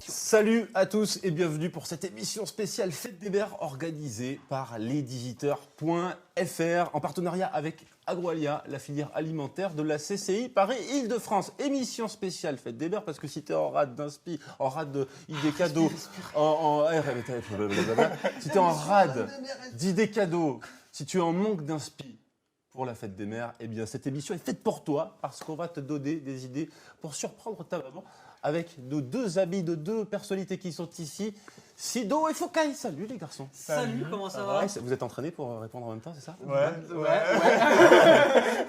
Salut à tous et bienvenue pour cette émission spéciale Fête des Mères organisée par lesdigiteurs.fr en partenariat avec Agroalia, la filière alimentaire de la CCI Paris-Île-de-France. Émission spéciale Fête des Mères parce que si tu es en rade d'inspi, en rade d'idées cadeaux, si tu es en rade d'idées cadeaux, si tu es en manque d'inspi pour la Fête des Mères, eh bien cette émission est faite pour toi parce qu'on va te donner des idées pour surprendre ta maman avec nos deux amis de deux personnalités qui sont ici, Sido et Foucaï. Salut les garçons. Salut, comment ça va? Vous êtes entraînés pour répondre en même temps, c'est ça? Ouais.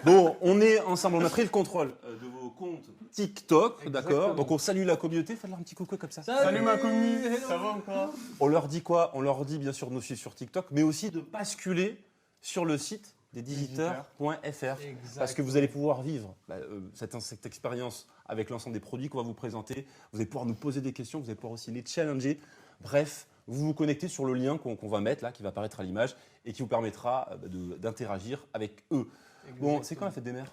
Bon, on est ensemble, on a pris le contrôle de vos comptes TikTok, d'accord? Donc on salue la communauté, faites-leur un petit coucou comme ça. Salut ma commu, ça va encore? On leur dit quoi? On leur dit bien sûr de nous suivre sur TikTok, mais aussi de basculer sur le site lesdigiteurs.fr parce que vous allez pouvoir vivre cette expérience avec l'ensemble des produits qu'on va vous présenter. Vous allez pouvoir nous poser des questions, vous allez pouvoir aussi les challenger. Bref, vous vous connectez sur le lien qu'on va mettre là, qui va apparaître à l'image et qui vous permettra d'interagir avec eux. Bon, c'est quand la fête des mères?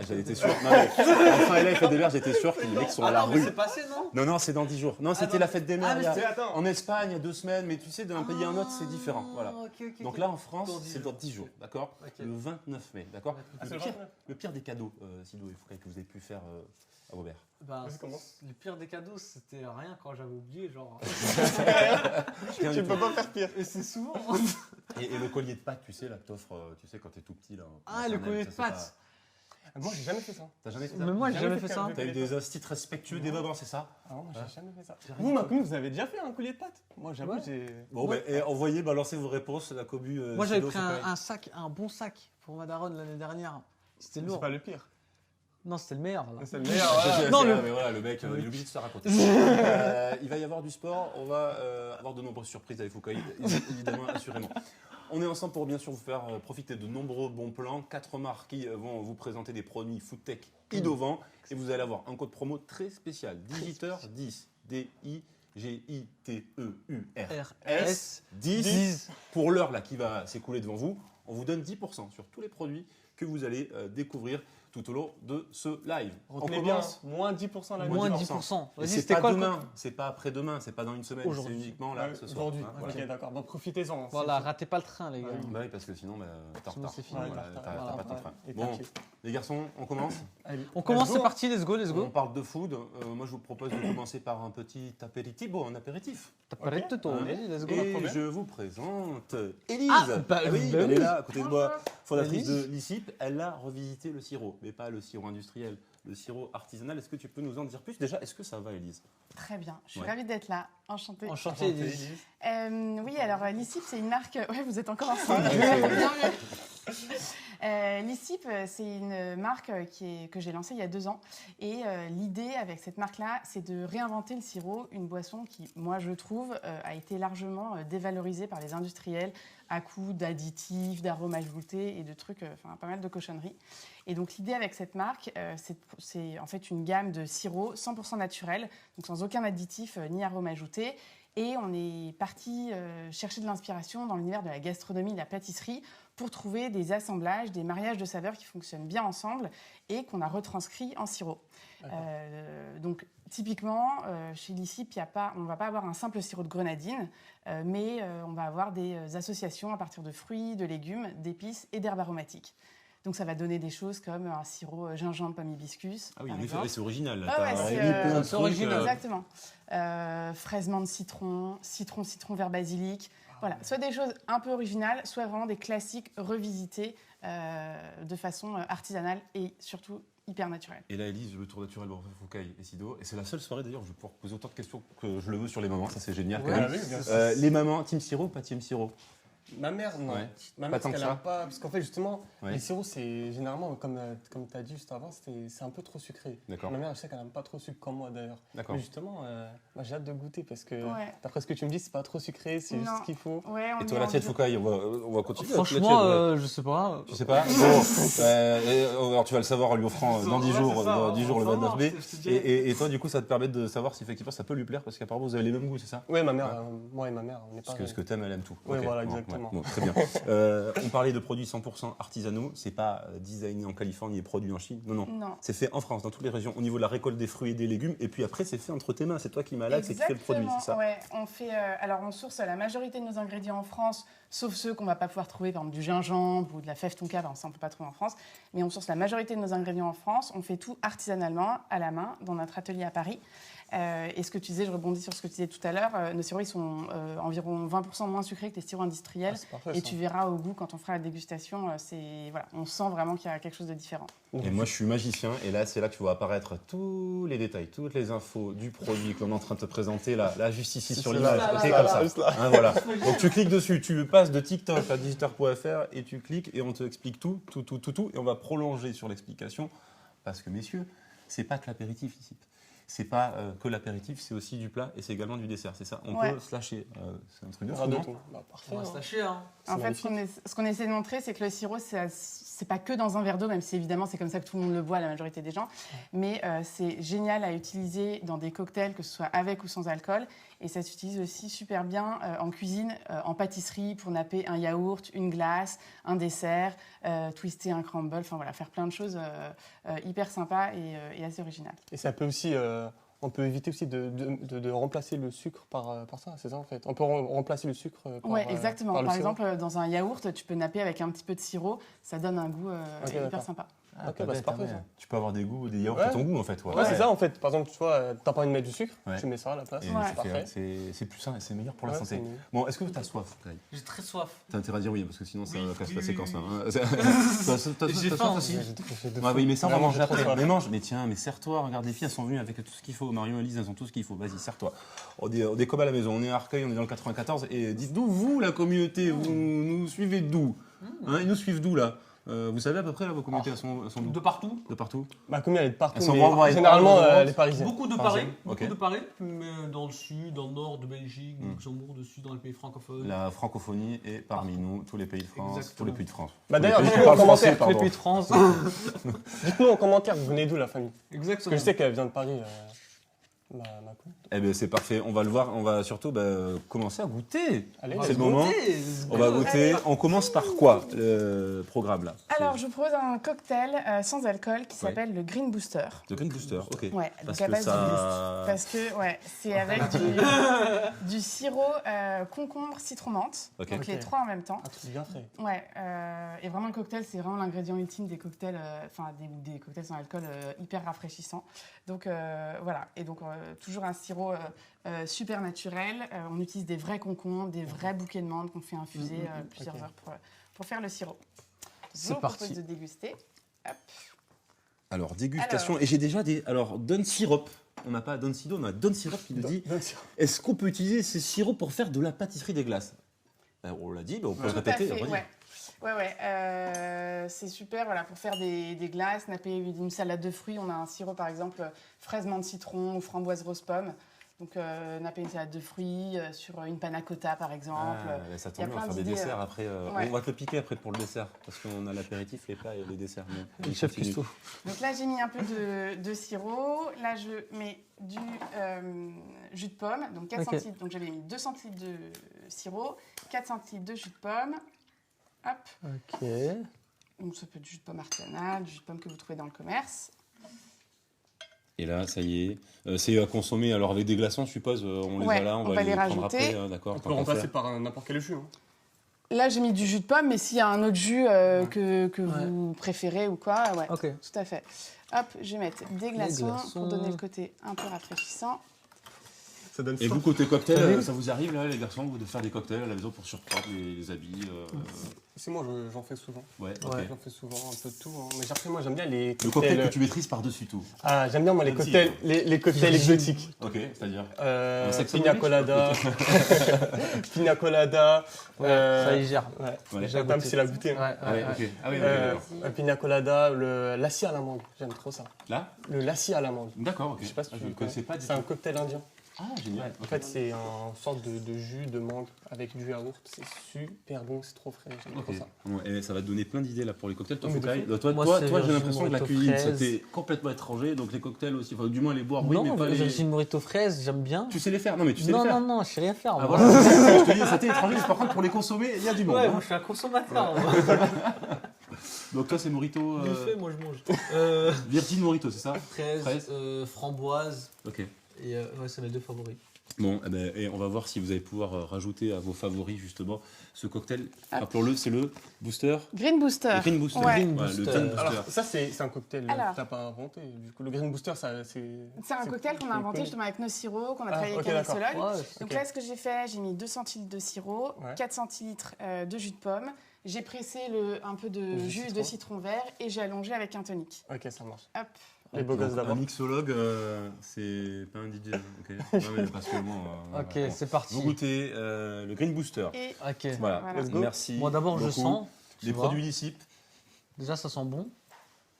J'avais été sûr. Non, mais, enfin, et là, la fête des mères, j'étais sûr que les mecs sont à la rue. C'est passé, non? Non, c'est dans 10 jours. Non, c'était la fête des mères attends. en Espagne il y a 2 semaines, mais tu sais, d'un pays à un autre, c'est différent. Voilà. Donc là, en France, c'est dans 10 jours, d'accord? Le 29 mai, d'accord? Le pire des cadeaux, Sido et Foucaï, que vous avez pu faire à vos mères. Le pire des cadeaux, c'était rien quand j'avais oublié, genre. Tu ne peux pas faire pire. Et c'est souvent. Et le collier de pâtes, tu sais, là, que t'offres, tu sais, quand t'es tout petit. Là, Le collier de pâtes. Moi, j'ai jamais fait ça. T'as jamais fait ça? Mais moi, j'ai jamais fait ça. T'as eu des instits respectueux des mamans, c'est ça? Ah non, j'ai jamais fait ça. Vous, ma commu, vous avez déjà fait un collier de pâtes? Moi, j'avoue, j'ai. Bon, envoyez, balancez vos réponses, la commu. Moi, j'avais pris un bon sac pour ma daronne l'année dernière. C'était lourd. C'est pas le pire. Non, c'était le meilleur. Là. C'est le meilleur. Mais voilà, le mec, il est obligé de se la raconter. Il va y avoir du sport, on va avoir de nombreuses surprises avec Foucaï, évidemment, assurément. On est ensemble pour bien sûr vous faire profiter de nombreux bons plans. 4 marques qui vont vous présenter des produits foodtech innovants. Et vous allez avoir un code promo très spécial. Digiteur 10. D-I-G-I-T-E-U-R-S 10. Pour l'heure là qui va s'écouler devant vous, on vous donne 10% sur tous les produits que vous allez découvrir tout au long de ce live. Retenez bien, moins 10% la Moins 10%. Et c'est pas demain, c'est pas après-demain, c'est pas dans une semaine, c'est uniquement là ce soir. Aujourd'hui. Voilà. Ok, d'accord. Donc profitez-en. Voilà, ratez pas le train, les gars. Bah oui, parce que sinon, t'es en retard. c'est fini. T'as pas ton train. Bon, les garçons, on commence. On commence, c'est parti, let's go. On parle de food. Moi, je vous propose de commencer par un petit apéritivo, un apéritif. T'as pas l'air de toi, vas-y, let's go. Et je vous présente Élise. Oui, elle est là, à côté de moi, fondatrice Élise. de l'ICIP. Elle a revisité le sirop, mais pas le sirop industriel, le sirop artisanal. Est-ce que tu peux nous en dire plus? Déjà, est-ce que ça va, Élise? Très bien, je suis ravie d'être là. Enchantée. Enchanté, Élise. Oui, alors l'ICIP, c'est une marque. Ouais, vous êtes encore ensemble. L'ICIP, c'est une marque que j'ai lancée il y a 2 ans. Et l'idée avec cette marque-là, c'est de réinventer le sirop, une boisson qui, moi, je trouve, a été largement dévalorisée par les industriels à coup d'additifs, d'arômes ajoutés et de trucs, pas mal de cochonneries. Et donc l'idée avec cette marque, c'est en fait une gamme de sirops 100% naturels, donc sans aucun additif ni arôme ajouté. Et on est parti chercher de l'inspiration dans l'univers de la gastronomie, de la pâtisserie, pour trouver des assemblages, des mariages de saveurs qui fonctionnent bien ensemble et qu'on a retranscrits en sirop. Donc typiquement, chez l'ICIP, on ne va pas avoir un simple sirop de grenadine, mais on va avoir des associations à partir de fruits, de légumes, d'épices et d'herbes aromatiques. Donc ça va donner des choses comme un sirop gingembre pomme hibiscus. Ah oui, en effet, c'est original. C'est original. Exactement. Fraise menthe citron, citron vert basilic. Voilà, soit des choses un peu originales, soit vraiment des classiques revisités de façon artisanale et surtout hyper naturelle. Et là, Élise, le tour naturel pour Foucaï et Sido. Et c'est la seule soirée d'ailleurs où je vais pouvoir poser autant de questions que je le veux sur les mamans. Ça, c'est génial quand même. Les mamans, team sirop ou pas team sirop? Ma mère, non. Ouais. Ma mère, parce qu'elle aime pas. Parce qu'en fait, justement, les sirops, c'est généralement, comme tu as dit juste avant, c'est un peu trop sucré. D'accord. Ma mère, je sais qu'elle n'aime pas trop sucre comme moi d'ailleurs. D'accord. Mais justement, moi, j'ai hâte de goûter parce que, d'après ce que tu me dis, c'est pas trop sucré, c'est juste ce qu'il faut. Ouais, et toi, la tienne, Foucaï, on va continuer. Franchement, je sais pas. Tu sais pas? Bon, alors tu vas le savoir en lui offrant dans 10 jours, le 29 mai. Et toi, du coup, ça te permet de savoir si effectivement ça peut lui plaire parce qu'apparemment, vous avez les mêmes goûts, c'est ça? Oui, ma mère, moi et ma mère, on n'est pas. Parce que ce que t'aimes, elle aime tout. Oui, voilà, exactement. Exactement. Bon, très bien. On parlait de produits 100% artisanaux. C'est pas designé en Californie et produit en Chine. Non, non. Non. C'est fait en France, dans toutes les régions, au niveau de la récolte des fruits et des légumes. Et puis après, c'est fait entre tes mains. C'est toi qui malaxe et qui fait le produit, c'est ça? Ouais. On fait, alors, on source la majorité de nos ingrédients en France, sauf ceux qu'on va pas pouvoir trouver, par exemple du gingembre ou de la fève tonka. Ça, on peut pas trouver en France. Mais on source la majorité de nos ingrédients en France. On fait tout artisanalement, à la main, dans notre atelier à Paris. Et ce que tu disais, je rebondis sur ce que tu disais tout à l'heure, nos sirops ils sont environ 20% moins sucrés que les sirops industriels. C'est parfait, Et ça. tu verras au goût, quand on fera la dégustation, voilà, on sent vraiment qu'il y a quelque chose de différent. Et moi, je suis magicien. Et là, c'est là que tu vois apparaître tous les détails, toutes les infos du produit qu'on est en train de te présenter. Là juste ici sur l'image. là, C'est là, comme là, ça. juste là. Hein, voilà. Donc tu cliques dessus. Tu passes de TikTok à digiteur.fr et tu cliques et on te explique tout. Et on va prolonger sur l'explication. Parce que, messieurs, c'est pas que l'apéritif ici. C'est pas que l'apéritif, c'est aussi du plat et c'est également du dessert, c'est ça? On peut se lâcher. C'est un truc de fou, non? Parfait. On va se lâcher, hein. En fait, ce qu'on essaie de montrer, c'est que le sirop, c'est pas que dans un verre d'eau, même si évidemment c'est comme ça que tout le monde le boit, la majorité des gens. Mais c'est génial à utiliser dans des cocktails, que ce soit avec ou sans alcool. Et ça s'utilise aussi super bien en cuisine, en pâtisserie, pour napper un yaourt, une glace, un dessert, twister un crumble, enfin voilà, faire plein de choses hyper sympas et assez originales. Et ça peut aussi, on peut éviter aussi de remplacer le sucre par ça, c'est ça en fait. On peut remplacer le sucre par Ouais, exactement. par le Par sirop. exemple, dans un yaourt, tu peux napper avec un petit peu de sirop, ça donne un goût hyper d'accord. sympa. Ah, Ok, pas bah, c'est bête, parfait, ouais. ça. Tu peux avoir des goûts, des yaourts Ouais. à ton goût en fait. Ouais, c'est ça en fait. Par exemple, tu vois, t'as pas envie de mettre du sucre, Ouais. tu mets ça à la place. Et Ouais. c'est Parfait. c'est plus sain et c'est meilleur pour la Ouais, santé. c'est mieux. Bon, est-ce que tu as soif, Greg? J'ai très soif. T'as intérêt à dire oui, parce que sinon ça Oui, casse oui, la oui, séquence. oui. Hein. T'as J'ai soif faim. aussi? J'ai de Ouais, fou. oui, mais ça on va Vraiment, manger j'ai trop après. soif. Mais mange, mais tiens, mais serre-toi, regarde les filles, elles sont venues avec tout ce qu'il faut. Marion et Elise, elles ont tout ce qu'il faut. Vas-y, serre-toi. On est comme à la maison, on est à Arcueil, on est dans le 94. Et dites d'où vous, la communauté, vous nous suivez d'où? Ils nous suivent d'où là? Vous savez à peu près là, vos communautés, elles sont d'où? De partout. De partout? Ma commune, elle est de partout, Elles sont mais worldwide. généralement, Worldwide. elle est parisienne. Beaucoup de Parisienne, Paris, ok. beaucoup de Paris, mais dans le sud, dans le nord de Belgique, du Luxembourg, dessus, dans les pays francophones. La francophonie est parmi nous, tous les pays de France, Exactement. tous les pays de France. Bah, Tous les d'ailleurs, pays qui dites-nous en parlent français, commentaire, pardon. Les pays de France. Dites-nous en commentaire, vous venez d'où la famille? Parce Exactement. que je sais qu'elle vient de Paris, ma commune. Eh bien, c'est parfait. On va le voir. On va surtout commencer à goûter. Allez, On va c'est le let's go. moment. goûter. On va goûter. On commence par quoi, le programme là? Alors, je vous propose un cocktail sans alcool qui s'appelle le Green Booster. The Green Booster, ok. Ouais, Parce donc à que base ça- parce que c'est avec du sirop concombre citron menthe, Ok. donc les Ok. trois en même temps. Un truc bien frais. Ouais, et vraiment le cocktail, c'est vraiment l'ingrédient ultime des cocktails, des cocktails sans alcool hyper rafraîchissants. Donc voilà, et donc toujours un sirop super naturel. On utilise des vrais concombres, des vrais bouquets de menthe qu'on fait infuser plusieurs ok. heures pour faire le sirop. C'est Je vous parti. propose de déguster. Hop. Alors, dégustation. Et j'ai déjà des. Alors, Don Sirop. On n'a pas Don Sido, on a Don Sirop qui nous dit est-ce qu'on peut utiliser ces sirops pour faire de la pâtisserie des glaces? On l'a dit, mais on peut le Tout à répéter. fait, redire. ouais. C'est super voilà, pour faire des glaces, napper une salade de fruits. On a un sirop par exemple fraise menthe citron ou framboise rose pomme. Donc napper une salade de fruits sur une panna cotta par exemple. Ah, ça il y a tombe bien, on va plein faire des d'idées, desserts après. ouais. On va te le piquer après pour le dessert, parce qu'on a l'apéritif, les plats et les desserts. Bon, Le chef continue. cuistot. Donc là j'ai mis un peu de sirop. Là je mets du jus de pomme, donc 4 Ok. centilitres. Donc j'avais mis 2 centilitres de sirop, 4 centilitres de jus de pomme. Hop. Ok. Donc ça peut être du jus de pomme artisanal, du jus de pomme que vous trouvez dans le commerce. Et là, ça y est. C'est à consommer alors avec des glaçons, je suppose. On les Ouais, a là, on va les prendre rajouter. après. Hein, d'accord. On peut tant qu'à remplacer faire. par n'importe quel jus. Hein. Là, j'ai mis du jus de pomme, mais s'il y a un autre jus que vous préférez ou quoi, ouais, Ok. tout à fait. Hop, je vais mettre des glaçons glaçons. pour donner le côté un peu rafraîchissant. Ça donne Et faim. vous, côté cocktail, Salut. ça vous arrive là, les garçons, de faire des cocktails à la maison pour surprendre les habits C'est moi, j'en fais souvent. Ouais, ok. Ouais. J'en fais souvent un peu de tout. Hein. Mais après, moi, j'aime bien les Le cocktail cocktails. que tu maîtrises par-dessus tout. Ah, j'aime bien moi les Fancy, cocktails, les cocktails exotiques. Ok, c'est-à-dire Un sex Pina sandwich. colada, pina colada. Ça y gère. Ouais. Ouais. J'ai Tam, goûté. c'est la goûter. Ouais, Ah ouais, ouais, ouais. ok. Ah oui, ok, Euh, d'accord. un pina colada, le lassi à l'amande. J'aime trop ça. Là Le lassi à l'amande. D'accord, ok. Je sais pas si Ah, tu je ne le connaissais pas du C'est un tout. cocktail indien. Ah, génial. En fait, c'est une sorte de jus de mangue avec du yaourt. C'est super bon, c'est trop frais. J'aime trop Ok. ça. Bon, et ça va te donner plein d'idées là pour les cocktails. Toi, Oui, mais Foucault, de toi, Moi, toi, c'est toi, j'ai Virgin l'impression que la Morito cuisine, fraise. c'était complètement étranger, donc les cocktails aussi. Enfin, du moins les boire, oui, non, mais pas les. Virgin Morito fraise, j'aime bien. Tu sais les faire. Non, mais tu sais Non, les faire. non, je sais rien faire. Ah, moi. voilà. Je te dis, c'était étranger, mais par contre, pour les consommer, il y a du monde. Ouais, hein. moi je suis un consommateur. Donc toi, c'est Morito. Du fait, moi je mange. Virgin Morito, c'est ça? Fraise, framboise, Ok. et ouais, c'est mes deux favoris. Bon, eh ben, et on va voir si vous allez pouvoir rajouter à vos favoris justement ce cocktail. Rappelons-le, c'est le Booster. Green Booster. Le Green Booster. Ouais. Green Ouais, Booster. le Green Booster. Alors, ça, c'est un cocktail Alors. que tu n'as pas inventé. Du coup, le Green Booster, ça, c'est. C'est un cocktail qu'on a inventé justement avec nos sirops, qu'on a travaillé ok, avec un d'accord. mixologue. Ouais, Donc Ok. là, ce que j'ai fait, j'ai mis 2 centilitres de sirop, Ouais. 4 centilitres de jus de pomme. J'ai pressé un peu de jus de jus de citron vert et j'ai allongé avec un tonic. Ok, ça marche. Hop. Les beaux gosses Un d'abord. mixologue, c'est pas un DJ. Ok. Non, mais parce que bon, Ok, bon. c'est parti. Vous goûtez le Green Booster. Et Ok. Voilà. Voilà. Let's go. Merci. Moi d'abord je beaucoup. sens. tu Les vois. produits d'ici. Déjà ça sent bon.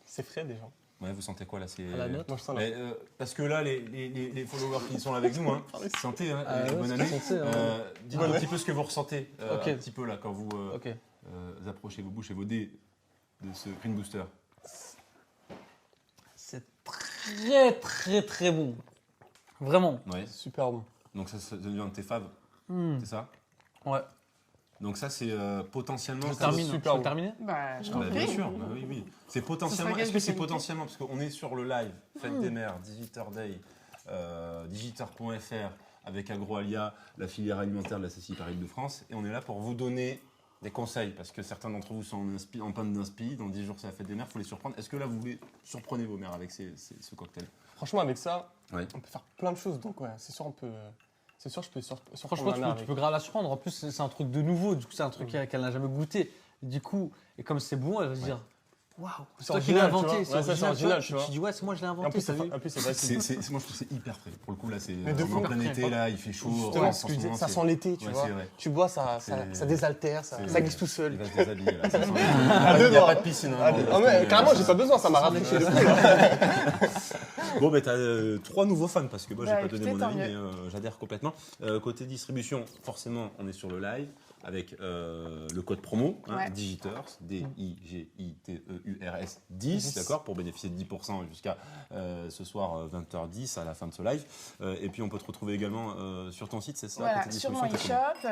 C'est frais déjà. Ouais, vous sentez quoi là? C'est À la note. Moi, je sens là. Mais, parce que là, les followers qui sont là avec nous, hein, santé, hein, Ah et ouais, bonne c'est année. santé, hein. Dites-moi un petit peu ce que vous ressentez, Ok. un petit peu là, quand vous Ok. approchez vos bouches et vos dés de ce Green Booster. C'est très très très bon. Vraiment. Ouais. Super bon. Donc ça devient un de tes faves, Hmm. c'est ça? Ouais. Donc ça, c'est potentiellement... Je ça- termine. super Je peux bon. terminer bah, je Bah, t'en bien prie. sûr, bah oui, oui. C'est potentiellement. gage Est-ce de que c'est qualité. potentiellement parce qu'on est sur le live, Fête des Mères, Digiteur Day, digiteur.fr avec Agroalia, la filière alimentaire de la CCI Paris de France, et on est là pour vous donner des conseils parce que certains d'entre vous sont en panne d'inspi. Dans 10 jours, c'est la Fête des Mères, il faut les surprendre. Est-ce que là, vous voulez surprendre vos mères avec ce cocktail? Franchement, avec ça, Ouais. on peut faire plein de choses. Donc, ouais, c'est sûr, on peut. C'est sûr, je peux surprendre Franchement, ma mère tu avec. peux grave la surprendre. En plus, c'est un truc de nouveau. Du coup, c'est un truc qu'elle n'a jamais goûté. Du coup, et comme c'est bon, elle va se dire waouh, c'est toi qui l'as original, tu inventé. vois. Ouais, ça, c'est original, tu vois. Tu dis ouais, c'est moi je l'ai En plus, inventé. T'as vu en plus, c'est facile. Moi, je trouve que c'est hyper frais. Pour le coup, là, c'est Mais de on est en fou. plein été, là, il fait chaud. Justement, en ce que je ce disais, moment, ça c'est- sent l'été, tu Ouais, vois. c'est vrai. Tu bois, ça C'est- désaltère, ça glisse tout Il seul. va se déshabiller, là. Ça sent- À Il deux n'y a doigts. pas de piscine. hein, Ah, dans- ah, mais dans- carrément, j'ai pas besoin, ça m'a rafraîchi le coup, là. Bon, ben, tu as 3 nouveaux fans parce que moi, j'ai Bah, pas donné écoutez, mon tant avis, mieux. mais j'adhère complètement. Côté distribution, forcément, on est sur le live avec le code promo, hein, Ouais. Digiteurs, DIGITEURS 10, d'accord, pour bénéficier de 10% jusqu'à ce soir 20h10 à la fin de ce live. Et puis, on peut te retrouver également sur ton site, c'est ça? Voilà, côté sur mon distribution, t'es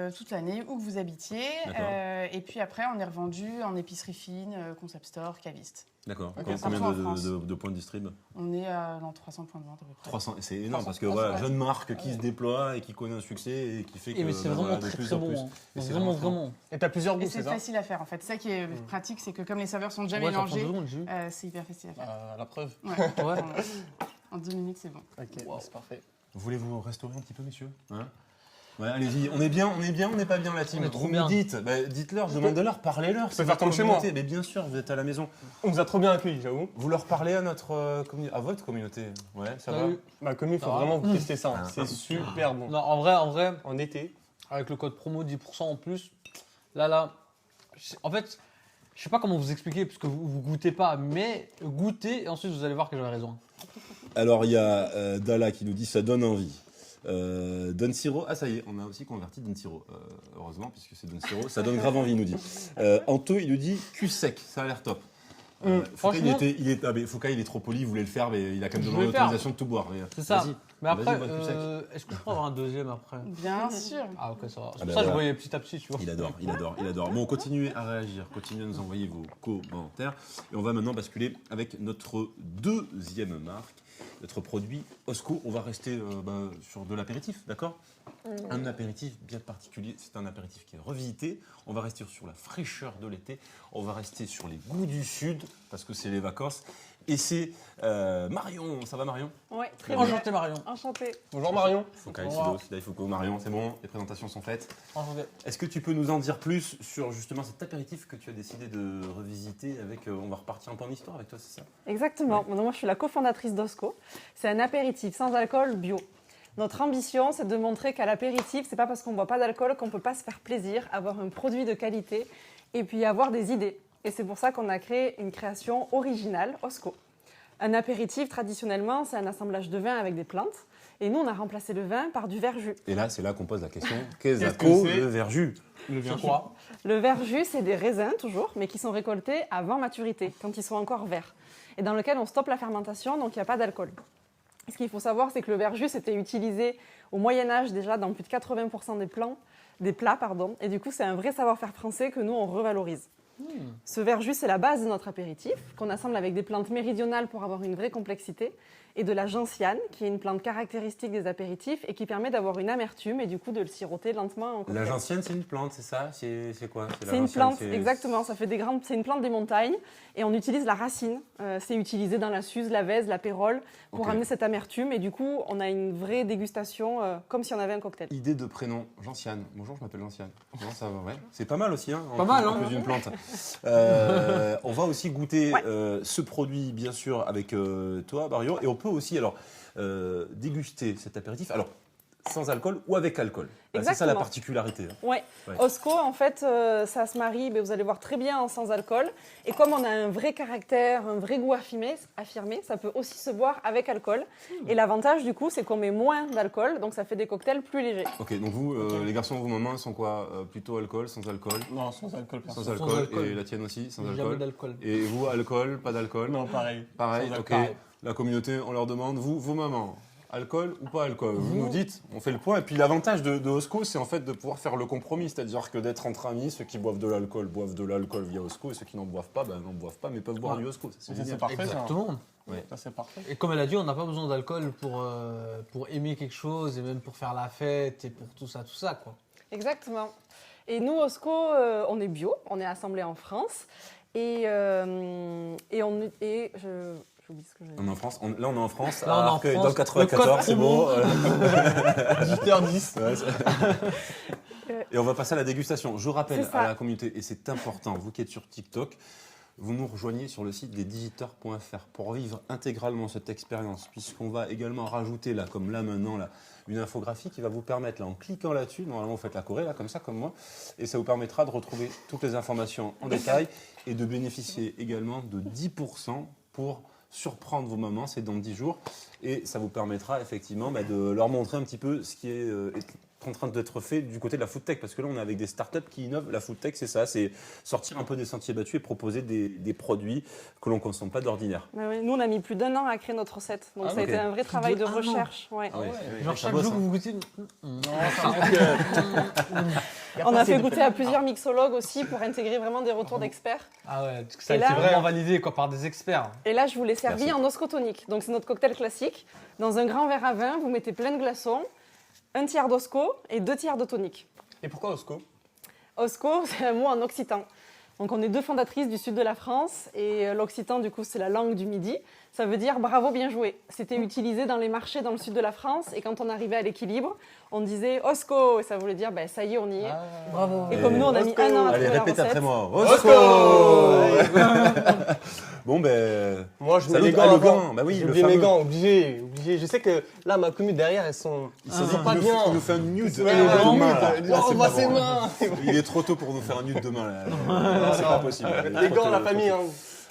e-shop, toute l'année, où que vous habitiez. D'accord. Et puis après, on est revendu en épicerie fine, concept store, caviste. D'accord. Ok, Combien partout en France. de points de distrib? On est dans 300 points de vente à peu près. 300, c'est énorme 300, parce que 300, voilà, ouais. jeune marque qui se déploie et qui connaît un succès et qui fait que Et mais c'est bah, vraiment voilà, de très plus très en bon. plus. hein. Et c'est Vraiment vraiment vraiment. Et t'as plusieurs Et goûts, c'est c'est ça facile à faire en fait. C'est ça qui est pratique, c'est que comme les saveurs sont déjà Ouais, ça prend 2 mélangées, secondes, j'ai vu. c'est hyper facile à faire. La preuve. Ouais. Ouais. En 2 minutes, c'est bon. Ok, Wow. c'est parfait. Voulez-vous restaurer un petit peu, messieurs, hein? Ouais, allez-y, on est bien, on n'est pas bien la team. On est trop Vous me bien. dites, dites-leur, demandez-leur, parlez-leur. peux faire comme chez moi. Mais bien sûr, vous êtes à la maison. On vous a trop bien accueillis, j'avoue. Vous leur parlez à votre communauté. Ouais, ça va. Salut. Bah, comme il faut Ah. vraiment vous tester ça. hein. Ah. C'est super bon. Non, en vrai, En été, avec le code promo 10% en plus, là, en fait, je sais pas comment vous expliquer parce que vous goûtez pas, mais goûtez et ensuite vous allez voir que j'avais raison. Alors, il y a Dala qui nous dit ça donne envie. Don Siro, ah ça y est, on a aussi converti Don Siro, heureusement, puisque c'est Don Siro, ça donne grave envie, il nous dit. Anto, il nous dit cul sec, ça a l'air top. Foucault, franchement- Foucault, il est trop poli, il voulait le faire, mais il a quand même Je demandé vais le faire. l'autorisation de tout boire. Mais, C'est ça. vas-y. Mais Vas-y, après, bois le cul sec. est-ce que je peux avoir un deuxième après Bien sûr. Ah ok, ça va. C'est Ah pour bah ça que je voilà. voyais petit à petit, tu vois. Il adore. Bon, continuez à réagir, continuez à nous envoyer vos commentaires. Et on va maintenant basculer avec notre deuxième marque, notre produit Osco. On va rester sur de l'apéritif, d'accord? Un apéritif bien particulier, c'est un apéritif qui est revisité. On va rester sur la fraîcheur de l'été, on va rester sur les goûts du sud, parce que c'est les vacances. Et c'est Marion, ça va Marion? Oui, très bien. bien. Enchanté Marion. Enchanté. bonjour Marion. Foucault, Sido, Sidaï Foucault, Marion, c'est bon, les présentations sont faites. Enchanté. Est-ce que tu peux nous en dire plus sur justement cet apéritif que tu as décidé de revisiter avec, on va repartir un peu en histoire avec toi, c'est ça? Exactement. Donc, moi, je suis la cofondatrice d'Osco. C'est un apéritif sans alcool bio. Notre ambition, c'est de montrer qu'à l'apéritif, c'est pas parce qu'on ne boit pas d'alcool qu'on ne peut pas se faire plaisir, avoir un produit de qualité et puis avoir des idées. Et c'est pour ça qu'on a créé une création originale, Osco. Un apéritif, traditionnellement, c'est un assemblage de vins avec des plantes. Et nous, on a remplacé le vin par du verjus. Et là, c'est là qu'on pose la question. Qu'est-ce Qu'est-ce que que c'est le verjus? Le C'est verjus. quoi? Le verjus, c'est des raisins toujours, mais qui sont récoltés avant maturité, quand ils sont encore verts. Et dans lequel on stoppe la fermentation, donc il n'y a pas d'alcool. Ce qu'il faut savoir, c'est que le verjus était utilisé au Moyen-Âge déjà dans plus de 80% des plats. Et du coup, c'est un vrai savoir-faire français que nous, on revalorise. Ce verjus, c'est la base de notre apéritif, qu'on assemble avec des plantes méridionales pour avoir une vraie complexité, et de la gentiane, qui est une plante caractéristique des apéritifs et qui permet d'avoir une amertume et du coup de le siroter lentement en cocktail. La gentiane, c'est une plante, c'est ça? C'est quoi? C'est une plante, exactement. Ça fait c'est une plante des montagnes et on utilise la racine. C'est utilisé dans la Suze, la Vèze, la Pérole pour amener cette amertume et du coup on a une vraie dégustation comme si on avait un cocktail. Idée de prénom, Gentiane. Bonjour, je m'appelle Gentiane. Non, ça va, ouais. C'est pas mal aussi, hein, Pas mal, hein. en plus d'une plante. On va aussi goûter ce produit, bien sûr, avec toi, Barrio. Et on peut aussi alors déguster cet apéritif. Alors, sans alcool ou avec alcool. C'est ça la particularité. Hein. Ouais. Osco, en fait, ça se marie, mais vous allez voir très bien en sans alcool. Et comme on a un vrai caractère, un vrai goût affirmé, ça peut aussi se boire avec alcool. Et l'avantage, du coup, c'est qu'on met moins d'alcool, donc ça fait des cocktails plus légers. Ok, donc vous, les garçons, vos mamans, sont quoi? Plutôt alcool, sans alcool? Non, sans alcool. Sans alcool. Et la tienne aussi, sans Jamais alcool? d'alcool. Et vous, alcool, pas d'alcool? Non, pareil. Pareil, Sans ok. alcool. La communauté, on leur demande, vous, vos mamans, alcool ou pas alcool? Vous nous dites, on fait le point. Et puis l'avantage de Osco, c'est en fait de pouvoir faire le compromis. C'est-à-dire que d'être entre amis, ceux qui boivent de l'alcool boivent de l'alcool via Osco, et ceux qui n'en boivent pas, n'en boivent pas, mais peuvent boire du Osco. C'est C'est génial. parfait, ça. Exactement. Ouais. Ça, c'est parfait. Et comme elle a dit, on n'a pas besoin d'alcool pour aimer quelque chose et même pour faire la fête et pour tout ça, quoi. Exactement. Et nous, Osco, on est bio, on est assemblé en France. J'oublie ce que j'ai dit. On est en France. Là, on est en France. Là, on est en Arcueil, France. dans le 94, c'est bon. 18h10. Ouais, et on va passer à la dégustation. Je rappelle C'est ça. à la communauté, et c'est important, vous qui êtes sur TikTok, vous nous rejoignez sur le site desdigiteurs.fr pour vivre intégralement cette expérience, puisqu'on va également rajouter, là, comme là maintenant, là, une infographie qui va vous permettre, là, en cliquant là-dessus, normalement vous faites la Corée, là, comme ça, comme moi, et ça vous permettra de retrouver toutes les informations en détail et de bénéficier également de 10% pour surprendre vos mamans, c'est dans 10 jours, et ça vous permettra effectivement de leur montrer un petit peu ce qui est en train d'être fait du côté de la food tech, parce que là on est avec des startups qui innovent. La food tech, c'est ça, c'est sortir un peu des sentiers battus et proposer des produits que l'on ne consomme pas d'ordinaire. Nous, on a mis plus d'1 an à créer notre recette, donc ça a été un vrai travail de recherche. Ouais. Ah ouais, Genre ça chaque bosse, jour, hein. vous goûtez. On a fait goûter à plusieurs mixologues aussi pour intégrer vraiment des retours d'experts. Ah ouais, parce que ça a Et été là- vraiment validé quoi, par des experts. Et là, je vous l'ai servi Merci. en oscotonique. Donc, c'est notre cocktail classique. Dans un grand verre à vin, vous mettez plein de glaçons, 1 tiers d'osco et 2 tiers de tonique. Et pourquoi Osco? Osco, c'est un mot en occitan. Donc, on est 2 fondatrices du sud de la France et l'occitan, du coup, c'est la langue du midi. Ça veut dire bravo, bien joué. C'était utilisé dans les marchés dans le sud de la France et quand on arrivait à l'équilibre, on disait Osco et ça voulait dire ça y est, on y est. Bravo. Et comme nous, on a mis 1 an à Allez, trouver la répète recette. après moi. Osco. Bon, ben. Moi, je mets Salut, les gants. le avant. gant. Bah oui, J'ai le oublié mes fameux. gants, obligé. Je sais que là, ma commune derrière, elles sont pas bien. Il nous fait un nude Ouais, demain. Là. nude. Là, On c'est voit pas ses bon. mains. Il est trop tôt pour nous faire un nude demain. Là. Non, c'est pas possible. Il est Les trop gants, tôt, la trop famille. tôt.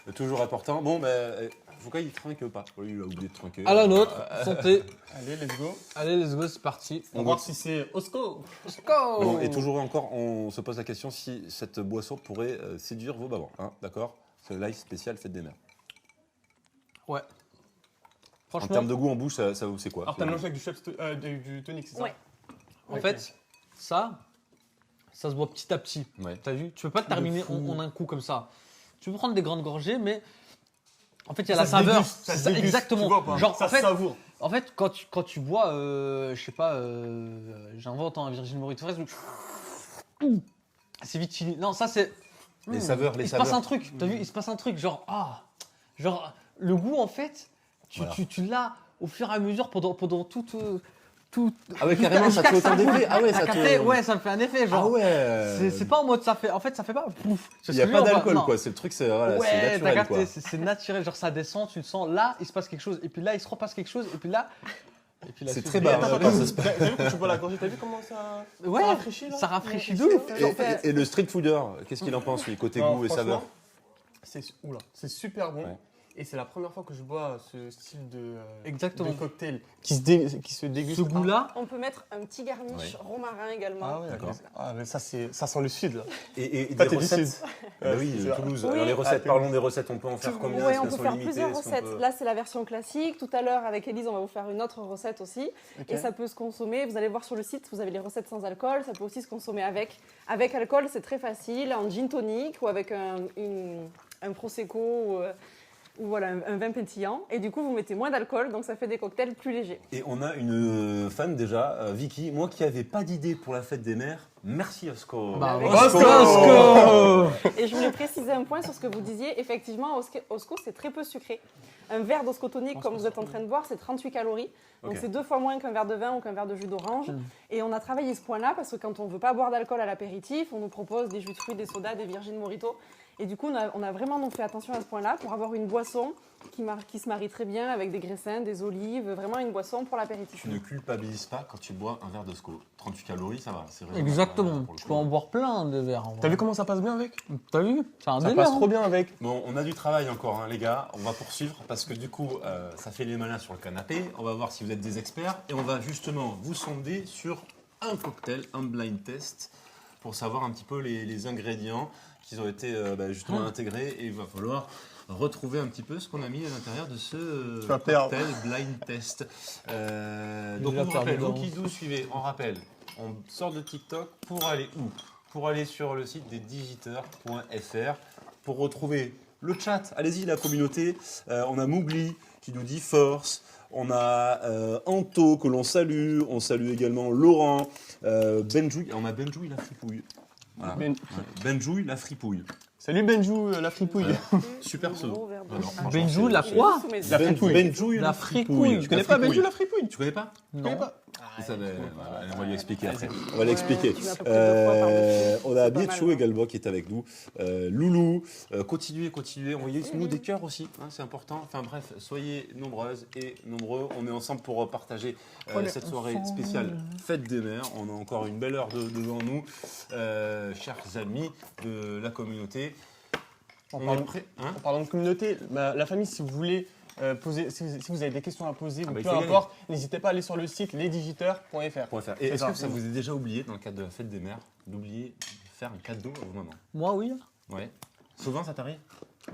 Hein. Toujours important. Bon, ben. En tout cas, il trinque pas. Oui, il a oublié de trinquer. À la nôtre, santé. Allez, let's go. Allez, let's go, c'est parti. On va voir si c'est Osco. Let's go. Bon, et toujours et encore, on se pose la question si cette boisson pourrait séduire vos mamans. Hein, d'accord? C'est le live spécial Fête des Mères. Ouais. En Franchement, termes de goût en bouche, ça c'est quoi? Alors, t'as mélangé avec du tonic, c'est ça? Ouais. en fait, ça se boit petit à petit. Ouais. T'as vu? Tu peux pas te terminer en un coup comme ça. Tu peux prendre des grandes gorgées, mais en fait, il y a la saveur. Ça C'est se ça, déguste, exactement. tu vois pas. Genre, ça en fait, savoure. quand tu bois, je sais pas, j'invente un Virgin Mojito fraise. C'est vite fini. Non, ça c'est. Les saveurs, Il se passe un truc. T'as vu? Il se passe un truc. Genre, le goût en fait, tu l'as au fur et à mesure pendant tout. Ah ouais, carrément, ça te fait autant d'effet. Ah ouais, T'as ça capté? te. Ouais, ça me fait un effet. Genre, Ah ouais. c'est pas en mode ça fait. En fait, ça fait pas. Pouf. Il n'y a pas d'alcool, quoi. C'est le truc, c'est voilà, Ouais, c'est t'as naturel, quoi. capté, c'est naturel, genre ça descend, tu le sens, là il se passe quelque chose, et puis là il se repasse quelque chose, et puis là... Et puis la C'est suite. très bas. Attends, quand ça se passe. T'as vu quand tu bois la gorgée, t'as vu comment ça Ouais, rafraîchit là? ça rafraîchit de ouf. Et le street fooder, qu'est-ce qu'il en pense, lui, côté Non, goût et saveur? franchement, c'est super bon. Ouais. Et c'est la première fois que je bois ce style de Exactement. cocktail qui se déguste. Ce goût-là, On peut mettre un petit garnish romarin également. Ah ouais, D'accord. Ah, mais ça sent le sud là. Et Toi, des t'es du recettes sud. Bah oui, c'est ça. Toulouse. Oui. Alors les recettes, Ah, parlons des recettes, on peut en faire combien? Oui, Est-ce on qu'elles peut sont faire limitées? plusieurs Est-ce qu'on recettes. peut- Là, c'est la version classique. Tout à l'heure, avec Élise, on va vous faire une autre recette aussi. Ok. Et ça peut se consommer, vous allez voir sur le site, vous avez les recettes sans alcool. Ça peut aussi se consommer avec. Avec alcool, c'est très facile, en gin tonic ou avec un prosecco ou voilà, un vin pétillant. Et du coup, vous mettez moins d'alcool, donc ça fait des cocktails plus légers. Et on a une fan déjà, Vicky, moi qui n'avais pas d'idée pour la fête des mères, merci Osco. bah, Avec- Osco. Et je voulais préciser un point sur ce que vous disiez. Effectivement, Osco, c'est très peu sucré. Un verre d'Osco tonique, comme vous êtes en train de voir, c'est 38 calories. Donc Ok. c'est 2 fois moins qu'un verre de vin ou qu'un verre de jus d'orange. Et on a travaillé ce point-là parce que quand on ne veut pas boire d'alcool à l'apéritif, on nous propose des jus de fruits, des sodas, des Virgin Mojito. Et du coup, on a vraiment donc fait attention à ce point-là pour avoir une boisson qui se marie très bien avec des graissins, des olives, vraiment une boisson pour l'apéritif. Tu ne culpabilises pas quand tu bois un verre d'Osco. 38 calories, ça va. C'est raisonnable, Exactement. pour le Tu coup. peux en boire plein de verres. en vrai. T'as vu comment ça passe bien avec? T'as vu? C'est un Ça délire. passe trop bien avec. Bon, on a du travail encore, hein, les gars. On va poursuivre parce que du coup, ça fait les malins sur le canapé. On va voir si vous êtes des experts et on va justement vous sonder sur un cocktail, un blind test, pour savoir un petit peu les ingrédients qui ont été justement intégrés. Et il va falloir retrouver un petit peu ce qu'on a mis à l'intérieur de ce Tu vas perdre. cocktail blind test. Donc Déjà on vous rappelle, perdu vous qui nous suivez, on rappelle, on sort de TikTok pour aller où? Pour aller sur le site des digiteurs.fr pour retrouver le chat. Allez-y, la communauté. On a Mougli qui nous dit force. On a Anto que l'on salue. On salue également Laurent. Benjouille. On a Benjouille la fripouille. Voilà. Ben- Benjouille la fripouille. Salut Benjou, la fripouille. Super Un pseudo. gros verre d'eau. Alors, franchement, Benjou, c'est- la c'est- quoi? La fripouille. Benjouille La la fripouille. fripouille. Tu connais pas Benjou, la fripouille? Tu connais pas? Tu connais pas? Ça, on va lui expliquer après. On va l'expliquer. tu m'as à peu près 2 fois par On a C'est pas Bietchou mal, également qui est avec nous. Loulou, continuez. Envoyez-nous des cœurs aussi, hein, c'est important. Enfin bref, soyez nombreuses et nombreux. On est ensemble pour partager cette soirée spéciale Fête des Mères. On a encore une belle heure devant nous, chers amis de la communauté. En On parlant- est prêts, hein? En parlant de communauté, la famille, si vous voulez poser, si vous avez des questions à poser, ou bah, il peu faut y aller. importe, n'hésitez pas à aller sur le site lesdigiteurs.fr. Et est-ce ça. que ça vous est déjà oublié, dans le cadre de la Fête des Mères, d'oublier de faire un cadeau à vos mamans? Moi, oui. Ouais. Souvent, ça t'arrive?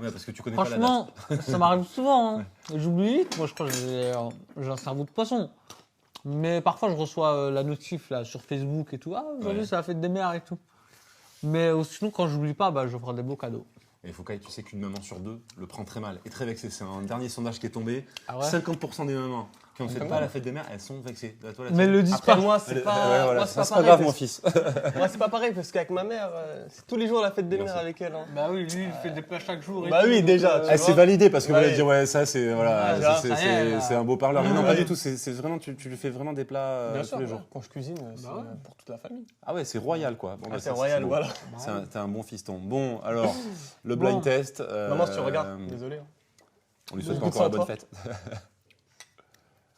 Ouais, parce que tu connais pas la date. Franchement, ça m'arrive souvent. Hein. J'oublie vite. Moi, je crois que j'ai un cerveau de poisson. Mais parfois, je reçois la notif là, sur Facebook et tout. Ah, aujourd'hui, Ouais. c'est la fête des mères et tout. Mais sinon, quand j'oublie pas, bah, je ferai des beaux cadeaux. Et Foucault, tu sais qu'une maman sur deux le prend très mal et très vexée. C'est un dernier sondage qui est tombé. Ah ouais 50% des mamans qui ne fêtent Quand pas même. la fête des mères, elles sont vexées. Toi, la Mais tienne le dis Après, pas. moi, c'est pas, Ouais, voilà, moi, ça, c'est pas pareil, grave, mon parce- fils. Moi, c'est pas pareil, parce qu'avec ma mère, c'est tous les jours la fête des Bien mères sûr. avec elle. Hein. Bah oui, lui, il fait des plats chaque jour. et Bah tout, oui, donc, déjà, tu Eh, vois. c'est validé parce que vous Ouais. allez dire, ouais, ça, c'est voilà, Ouais, c'est- ça y est, là. c'est un beau parleur. Mais non, pas Ouais. du tout. C'est vraiment, tu lui fais vraiment des plats Bien tous sûr, les ouais. jours. Quand je cuisine, c'est Bah ouais. pour toute la famille. Ah ouais, c'est royal, quoi. Bon, bah, Ah, ça, c'est royal, beau. voilà. T'es un bon fiston. Bon, alors, le blind Bon. test. Maman, si tu regardes, désolé. hein. On lui souhaite Beaucoup encore la de bonne toi. fête.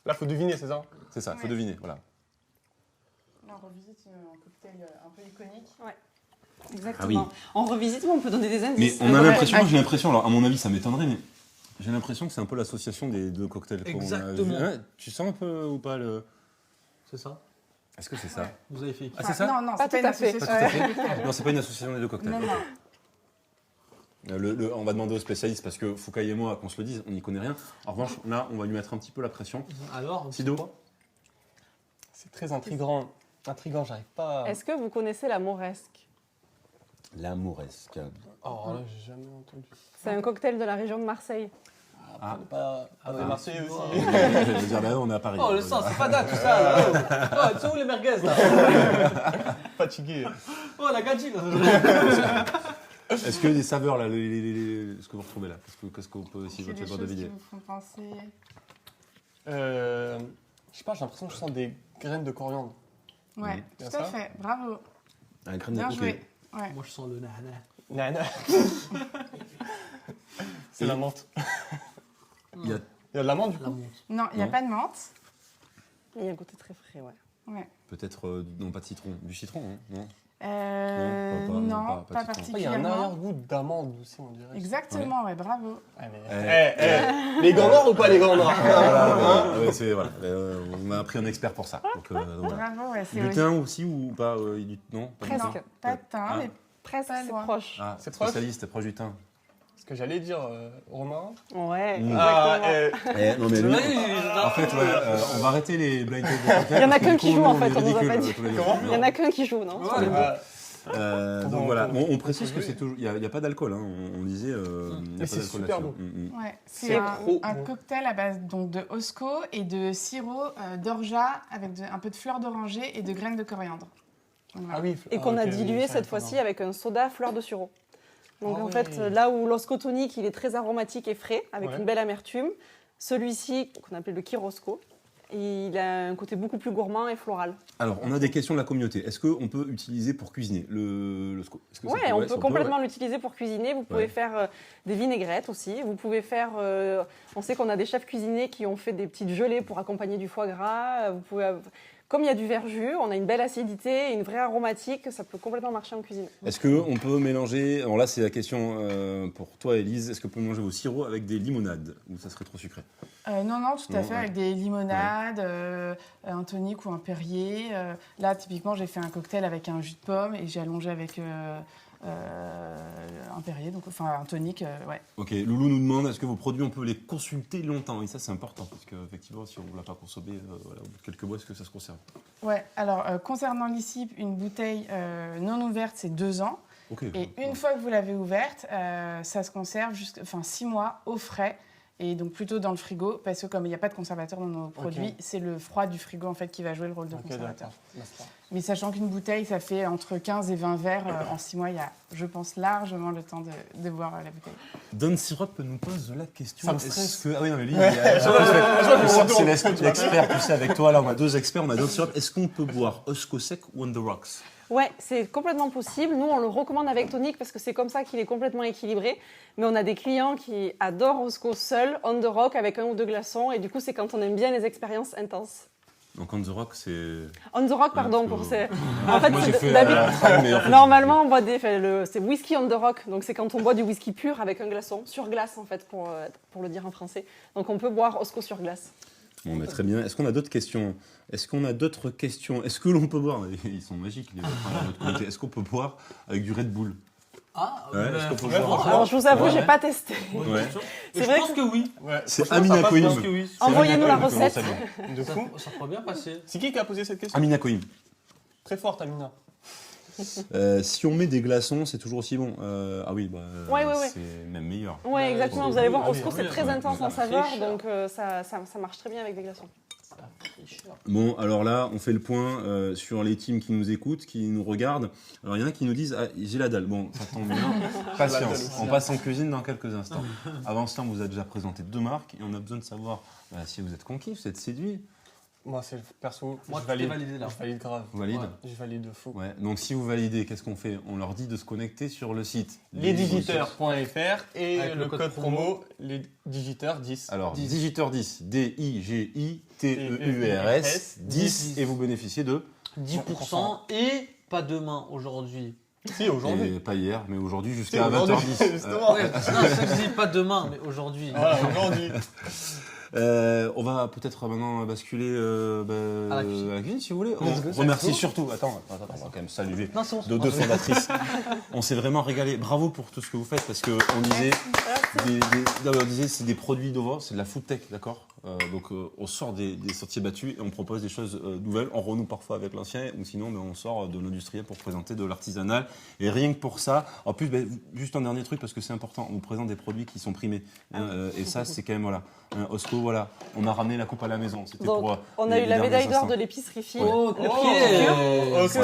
Là, faut deviner, c'est ça? C'est ça, faut Ouais. deviner. Voilà. Là, on revisite un cocktail un peu iconique. Exactement. On revisite, mais on peut donner des Mais indices. on a Ouais. l'impression, moi j'ai l'impression, alors à mon avis ça m'étonnerait, mais j'ai l'impression que c'est un peu l'association des deux cocktails. qu'on a Exactement. vu. Ouais, tu sens un peu ou pas le. C'est ça. Est-ce que c'est ça? Vous avez fait. Ah, c'est ça? Non, non, Pas c'est tout pas à une fait. association. Non, c'est pas une association des deux cocktails. Non, ok. non. On va demander aux spécialistes parce que Foucault et moi, qu'on se le dise, on n'y connaît rien. En revanche, là, on va lui mettre un petit peu la pression. Alors, Sido? c'est quoi? C'est très intriguant. J'arrive pas à... Est-ce que vous connaissez la mauresque? L'amouresque. Oh, là, j'ai jamais entendu. C'est un cocktail de la région de Marseille. Ah. On est pas... On est Ah, Marseillais tu aussi. vois. Je veux dire, là, on est à Paris. Oh, le sang, c'est pas date tout ça. Là. Oh, tu sais où les merguez là? Fatigué. Oh, la gadji là. Est-ce que les saveurs, là, ce que vous retrouvez là, qu'est-ce qu'on peut aussi C'est des votre choses qui deviner? vous font penser. Je sais pas, j'ai l'impression que je sens des graines de coriandre. Ouais, Bien tout à ça. fait. Bravo. Un grain Bien de joué. Ouais. Moi, je sens le nana. Nana. C'est Et- la menthe. Il y a Il y a de la menthe, du La coup? monte. Non, il n'y a Non. pas de menthe. Il y a un côté très frais, ouais. Ouais. peut-être, non pas de citron, du citron, hein, non? Non, pas pas tout le temps. Il y a un particulièrement. arrière-goût d'amande aussi, on dirait. Exactement, ouais, bravo. Les gants noirs ou pas les gants noirs Voilà, on m'a pris un expert pour ça. Donc, voilà. Bravo, ouais, c'est Du thym aussi ou pas non, pas du Presque. thym. pas de teint, Ah. mais Presque, Pas c'est loin. proche. Ah, C'est proche spécialiste, proche du thym. Ce que j'allais dire, romarin. Ouais, Mm. exactement. Non mais lui, Oui, en fait, on va arrêter les blind tests. Il y en a qu'un qui joue, en fait, on nous a pas dit. Comment Il y en a qu'un qui joue, non Ouais. Donc voilà, bon, on précise que c'est toujours, il n'y a pas d'alcool, hein. On disait, il n'y a Mais pas c'est d'alcool super là-dessus. bon. ouais, C'est c'est trop un bon. cocktail à base donc, de Osco et de sirop d'orgeat avec un peu de fleurs d'oranger et de graines de coriandre. Donc, voilà. Ah oui. Et qu'on a ok, dilué oui, ça, cette pardon. fois-ci avec un soda fleur de sureau. Donc Ah en ouais. fait, là où l'Osco tonique, il est très aromatique et frais, avec Ouais. une belle amertume, celui-ci, qu'on appelle le Kirosco, il a un côté beaucoup plus gourmand et floral. Alors, on a des questions de la communauté. Est-ce qu'on peut utiliser pour cuisiner le SCO? Est-ce que ça Ouais, peut- on ça peut complètement l'utiliser pour cuisiner. Vous pouvez Ouais. faire des vinaigrettes aussi. Vous pouvez faire. On sait qu'on a des chefs cuisiniers qui ont fait des petites gelées pour accompagner du foie gras. Vous pouvez. Comme il y a du verjus, on a une belle acidité, une vraie aromatique. Ça peut complètement marcher en cuisine. Est-ce qu'on peut mélanger, alors là c'est la question pour toi Élise, est-ce qu'on peut mélanger vos sirops avec des limonades ou ça serait trop sucré? Non, tout à Non, fait, ouais. avec des limonades, un tonic ou un Perrier. Là, typiquement, j'ai fait un cocktail avec un jus de pomme et j'ai allongé avec un Perrier, donc, enfin un tonic, ouais. Ok, Loulou nous demande est-ce que vos produits on peut les consulter longtemps? Et ça c'est important parce qu'effectivement si on ne l'a pas consommé, voilà, au bout de quelques mois est-ce que ça se conserve? Ouais, alors concernant l'ICIP, une bouteille non ouverte, c'est 2 ans. Ok. Et une fois que vous l'avez ouverte, ça se conserve 6 mois au frais. Et donc plutôt dans le frigo, parce que comme il n'y a pas de conservateur dans nos produits, c'est le froid du frigo en fait qui va jouer le rôle de Ok, conservateur. d'accord. Mais sachant qu'une bouteille, ça fait entre 15 et 20 verres en 6 mois, il y a, je pense, largement le temps de boire la bouteille. Don Syrup nous pose la question. Ça me est-ce stresse. que... Ah oui, non, mais lui, je c'est l'expert, tu sais, avec toi. Là, on a 2 experts, on a Don Syrup. Est-ce qu'on peut boire Osco sec ou on the rocks? Ouais, c'est complètement possible. Nous, on le recommande avec tonic parce que c'est comme ça qu'il est complètement équilibré. Mais on a des clients qui adorent Osco seul, on the rock, avec 1 ou 2 glaçons. Et du coup, c'est quand on aime bien les expériences intenses. Donc on the rock, c'est... On the rock, pardon, parce pour que- ces... En fait, Moi j'ai c'est fait d'habitude- mais en fait, Normalement, on boit c'est whisky on the rock. Donc, c'est quand on boit du whisky pur avec un glaçon, sur glace, en fait, pour le dire en français. Donc, on peut boire Osco sur glace. Bon, mais très bien. Est-ce qu'on a d'autres questions? Est-ce que l'on peut boire? Ils sont magiques, les autres, hein, de notre côté. Est-ce qu'on peut boire avec du Red Bull? Ah, Ouais, est-ce qu'on peut ouais, boire franchement, Alors, je vous avoue, ouais. j'ai pas testé. bonne Ouais. question. C'est Et vrai je pense que oui. Ouais, C'est franchement, Amina ça passe Coim. Je pense que oui. Envoyez-nous la Amina Coim, recette. comment De fou. Ça pourrait bien passer. C'est qui a posé cette question? Amina Coim. Très forte, Amina. Si on met des glaçons, c'est toujours aussi bon. Ah oui, bah, Ouais. c'est même meilleur. Ouais, exactement. c'est- Vous allez voir, oui, Osco, oui, c'est oui, très oui, intense oui. en saveur, Fraîcheur. donc ça marche très bien avec des glaçons. Bon, alors là, on fait le point sur les teams qui nous écoutent, qui nous regardent. Alors, il y en a qui nous disent ah, j'ai la dalle. Bon, ça tombe bien. Patience, on passe en cuisine dans quelques instants. Avant cela, on vous a déjà présenté 2 marques et on a besoin de savoir si vous êtes conquis, vous êtes séduit. Moi, c'est perso. Moi, je tout est valide. validé là. Je valide grave. Vous validez? Ouais. Je valide de fou. Ouais. Donc, si vous validez, qu'est-ce qu'on fait? On leur dit de se connecter sur le site Lesdigiteurs.fr et Avec le code promo lesdigiteurs 10. Alors, 10. Digiteur 10, D-I-G-I-T-E-U-R-S 10 et vous bénéficiez de 10% et pas demain, aujourd'hui. Si, aujourd'hui. et pas hier, mais aujourd'hui Si, jusqu'à aujourd'hui, 20h10. justement. Ouais, non, c'est ça que je dis pas demain, mais aujourd'hui. Voilà, aujourd'hui. On va peut-être maintenant basculer À la cuisine. à la cuisine, si vous voulez. Let's On go. remercie surtout, attends, on va quand même saluer Non, c'est bon. nos 2 fondatrices. On s'est vraiment régalé. Bravo pour tout ce que vous faites parce qu'on disait, on disait c'est des produits innovants, c'est de la food tech, d'accord. Donc on sort des sentiers battus et on propose des choses nouvelles. On renoue parfois avec l'ancien ou sinon on sort de l'industriel pour présenter de l'artisanal. Et rien que pour ça, en plus, juste un dernier truc parce que c'est important, on vous présente des produits qui sont primés. Et ça, c'est quand même, voilà. Osco, voilà, on a ramené la coupe à la maison. C'était Donc, pour, on a les eu la derniers médaille d'or instants. de l'épicerie fine. Ouais. Ok. Le prix de Osco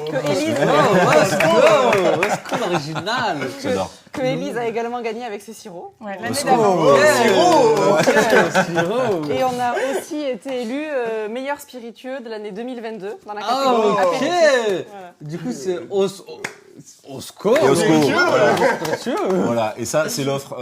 que Élise, Oh, Osco l'original. J'adore. que Élise a également gagné avec ses sirops. Ouais, l'année Osco. d'avant. Et on a aussi été élu meilleur spiritueux de l'année 2022 dans la Ah, catégorie ok. apéritif. Voilà. Du coup, c'est Osco, Et Osco, voilà. précieux. Voilà, et ça, c'est l'offre,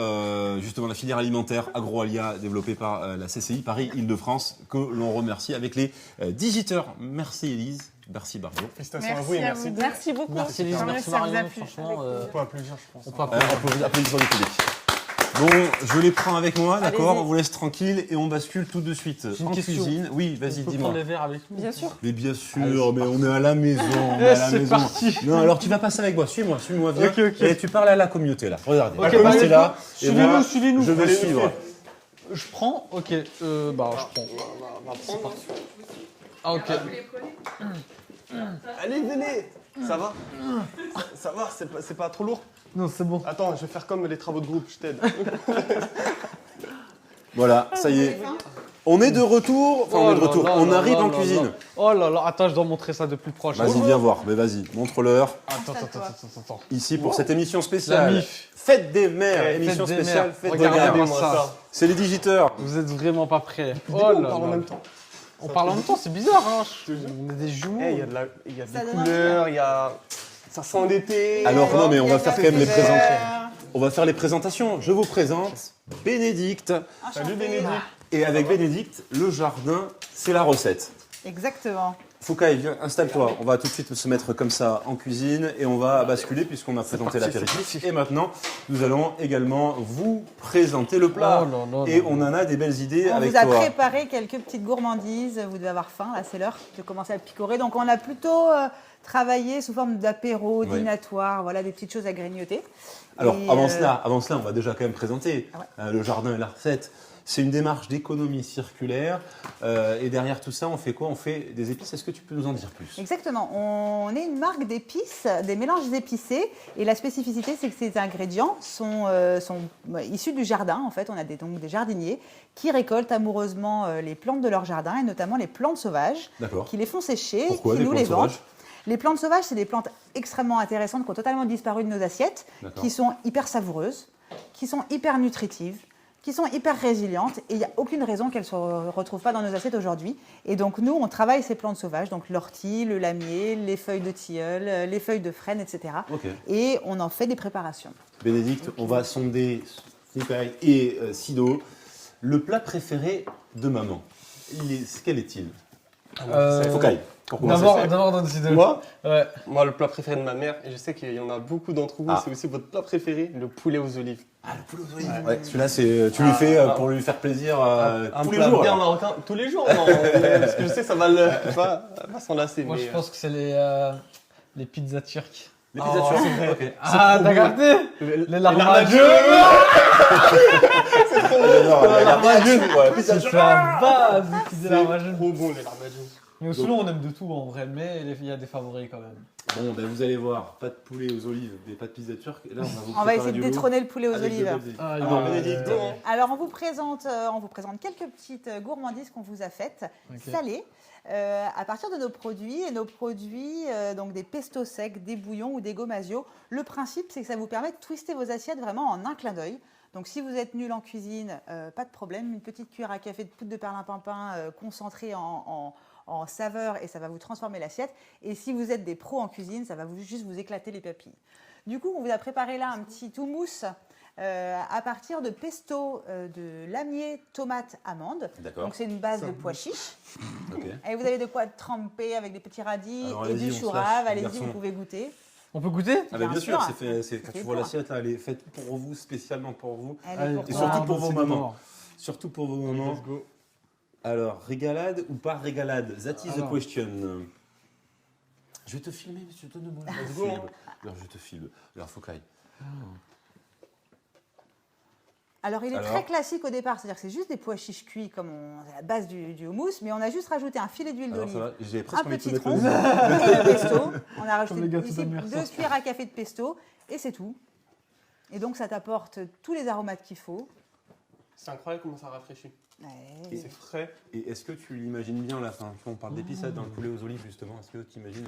justement, la filière alimentaire Agroalia, développée par la CCI Paris-Île-de-France, que l'on remercie avec les digiteurs. Merci Élise, merci Barbeau. Félicitations à vous et merci. Merci beaucoup. Merci Lise, Tant mieux merci que ça vous a Marion, plu. franchement. On peut applaudir, je pense. on peut applaudir. Applaudissements du public. Bon, je les prends avec moi, d'accord? Allez-y. On vous laisse tranquille et on bascule tout de suite J'ai une en question. cuisine. Oui, On vas-y, peut dis-moi. prendre les verres avec nous. Bien sûr. Mais bien sûr, Allez, mais on est à la maison. On est à la C'est maison. parti. Non, alors tu vas passer avec moi. Suis-moi, viens. Ok, ok. Et tu parles à la communauté là. Regardez. Ok, Voilà, bah, restez là. Et suivez-nous, moi, suivez-nous. Je vais Allez, suivre. Je prends, ok. Je prends. Ah, ok. Allez, venez. Ça va? Ça va, c'est pas trop lourd? Non, c'est bon. Attends, je vais faire comme les travaux de groupe, je t'aide. Voilà, ça y est. On est de retour. Enfin, on est de retour. On arrive en cuisine. Oh là là, attends, je dois montrer ça de plus proche. Vas-y, viens voir. Mais vas-y, montre-leur. Attends. Ici pour cette émission La spéciale. MIF. Fête des mères. Ouais, Émission Fête des spéciale. mères. Fête des Regardez-moi mères. ça. C'est les digiteurs. Vous êtes vraiment pas prêts. Oh On là parle en là. même temps. On parle en même temps, c'est bizarre, hein. On est des jumeaux. Eh, il y a Ça des donne couleurs, il y a... Ça sent l'été. Alors non, mais on va faire quand même les présentations. présentations. On va faire les présentations. Je vous présente Bénédicte. Salut Bénédicte. Et avec Bénédicte, le jardin, c'est la recette. Exactement. Foucault, viens, installe-toi. On va tout de suite se mettre comme ça en cuisine et on va basculer puisqu'on a présenté l'apéritif. Et maintenant, nous allons également vous présenter le plat. Oh là là Et là on en a des belles idées On avec vous a toi. préparé quelques petites gourmandises. Vous devez avoir faim, là c'est l'heure de commencer à picorer. Donc on a plutôt travaillé sous forme d'apéro, Ouais. dînatoire, voilà des petites choses à grignoter. Alors, Et, avant cela, on va déjà quand même présenter Ah ouais. le jardin et la recette. C'est une démarche d'économie circulaire. Et derrière tout ça, on fait quoi? On fait des épices. Est-ce que tu peux nous en dire plus? Exactement. On est une marque d'épices, des mélanges épicés. Et la spécificité, c'est que ces ingrédients sont issus du jardin. En fait, on a donc des jardiniers qui récoltent amoureusement les plantes de leur jardin, et notamment les plantes sauvages, D'accord. qui les font sécher, Pourquoi qui des nous plantes les vendent. sauvages? Les plantes sauvages, c'est des plantes extrêmement intéressantes qui ont totalement disparu de nos assiettes, D'accord. qui sont hyper savoureuses, qui sont hyper nutritives, qui sont hyper résilientes, et il n'y a aucune raison qu'elles ne se retrouvent pas dans nos assiettes aujourd'hui. Et donc nous, on travaille ces plantes sauvages, donc l'ortie, le lamier, les feuilles de tilleul, les feuilles de frêne, etc. Ok. Et on en fait des préparations. Bénédicte, on va sonder Foucault et Sido. Le plat préféré de maman, quel est-il? Foucault, pour commencer. D'abord dans décider. Moi, Ouais. moi, le plat préféré de ma mère, et je sais qu'il y en a beaucoup d'entre vous, Ah. c'est aussi votre plat préféré, le poulet aux olives. Ah, le poulet aux olives. Ouais, celui-là, tu lui fais pour lui faire plaisir Un tous les plat jours. bien alors. marocain. Tous les jours, non. Parce que je sais, ça va va s'en lasser. Moi, mais, je pense que c'est les pizzas turques. Les pizzas Oh, turques. c'est vrai. Ok. Ah, t'as capté? Les larmages. J'adore, la larmageune, quoi, la pizza C'est turque. la base des pizzas C'est larmages. trop bon, les larmages. Mais sinon, on aime de tout en vrai, mais il y a des favoris quand même. Bon, ben vous allez voir, pas de poulet aux olives, mais pas de pizza turque. Et là, on va vous On va préparer essayer de du lot détrôner le poulet aux avec de olives. belles- Ah, Alors, non, Bénédicte, Alors, on vous présente quelques petites gourmandises qu'on vous a faites, Ok. salées, à partir de nos produits. Et nos produits, donc des pestos secs, des bouillons ou des gomasio. Le principe, c'est que ça vous permet de twister vos assiettes vraiment en un clin d'œil. Donc, si vous êtes nul en cuisine, pas de problème. Une petite cuillère à café de poudre de perlimpinpin concentrée en saveur, et ça va vous transformer l'assiette. Et si vous êtes des pros en cuisine, ça va juste vous éclater les papilles. Du coup, on vous a préparé là un petit houmous à partir de pesto de lamier, tomate, amande. D'accord. Donc c'est une base de pois chiches. Ok. Et vous avez de quoi tremper avec des petits radis Alors, et allez-y, du on se chou lâche, rave. Allez-y, garçon. vous pouvez goûter. On peut goûter? Ah, ben bien sûr, sûr. quand tu vois l'assiette, là, elle est faite pour vous, spécialement pour vous. Elle Allez, est pour Et toi. surtout pour vos c'est mamans. d'abord. Surtout pour vos moments. Let's go. Alors, régalade ou pas régalade? That is the Alors. question. Je vais te filmer, monsieur, donne-moi. Let's Je go. filme. Alors, je te filme. Alors, Foucault. Alors il est Alors très classique au départ, c'est-à-dire que c'est juste des pois chiches cuits comme à la base du houmous, mais on a juste rajouté un filet d'huile Alors, ça d'olive. va, j'ai presque Un envie de te petit mettre tronc le et le pesto. On a Comme les rajouté gâteaux ici d'anniversaire. 2 cuillères à café de pesto et c'est tout. Et donc ça t'apporte tous les aromates qu'il faut. C'est incroyable comment ça rafraîchit. Ouais. C'est frais. Et est-ce que tu l'imagines bien la fin? On parle d'épices dans le poulet aux olives justement. Est-ce que tu imagines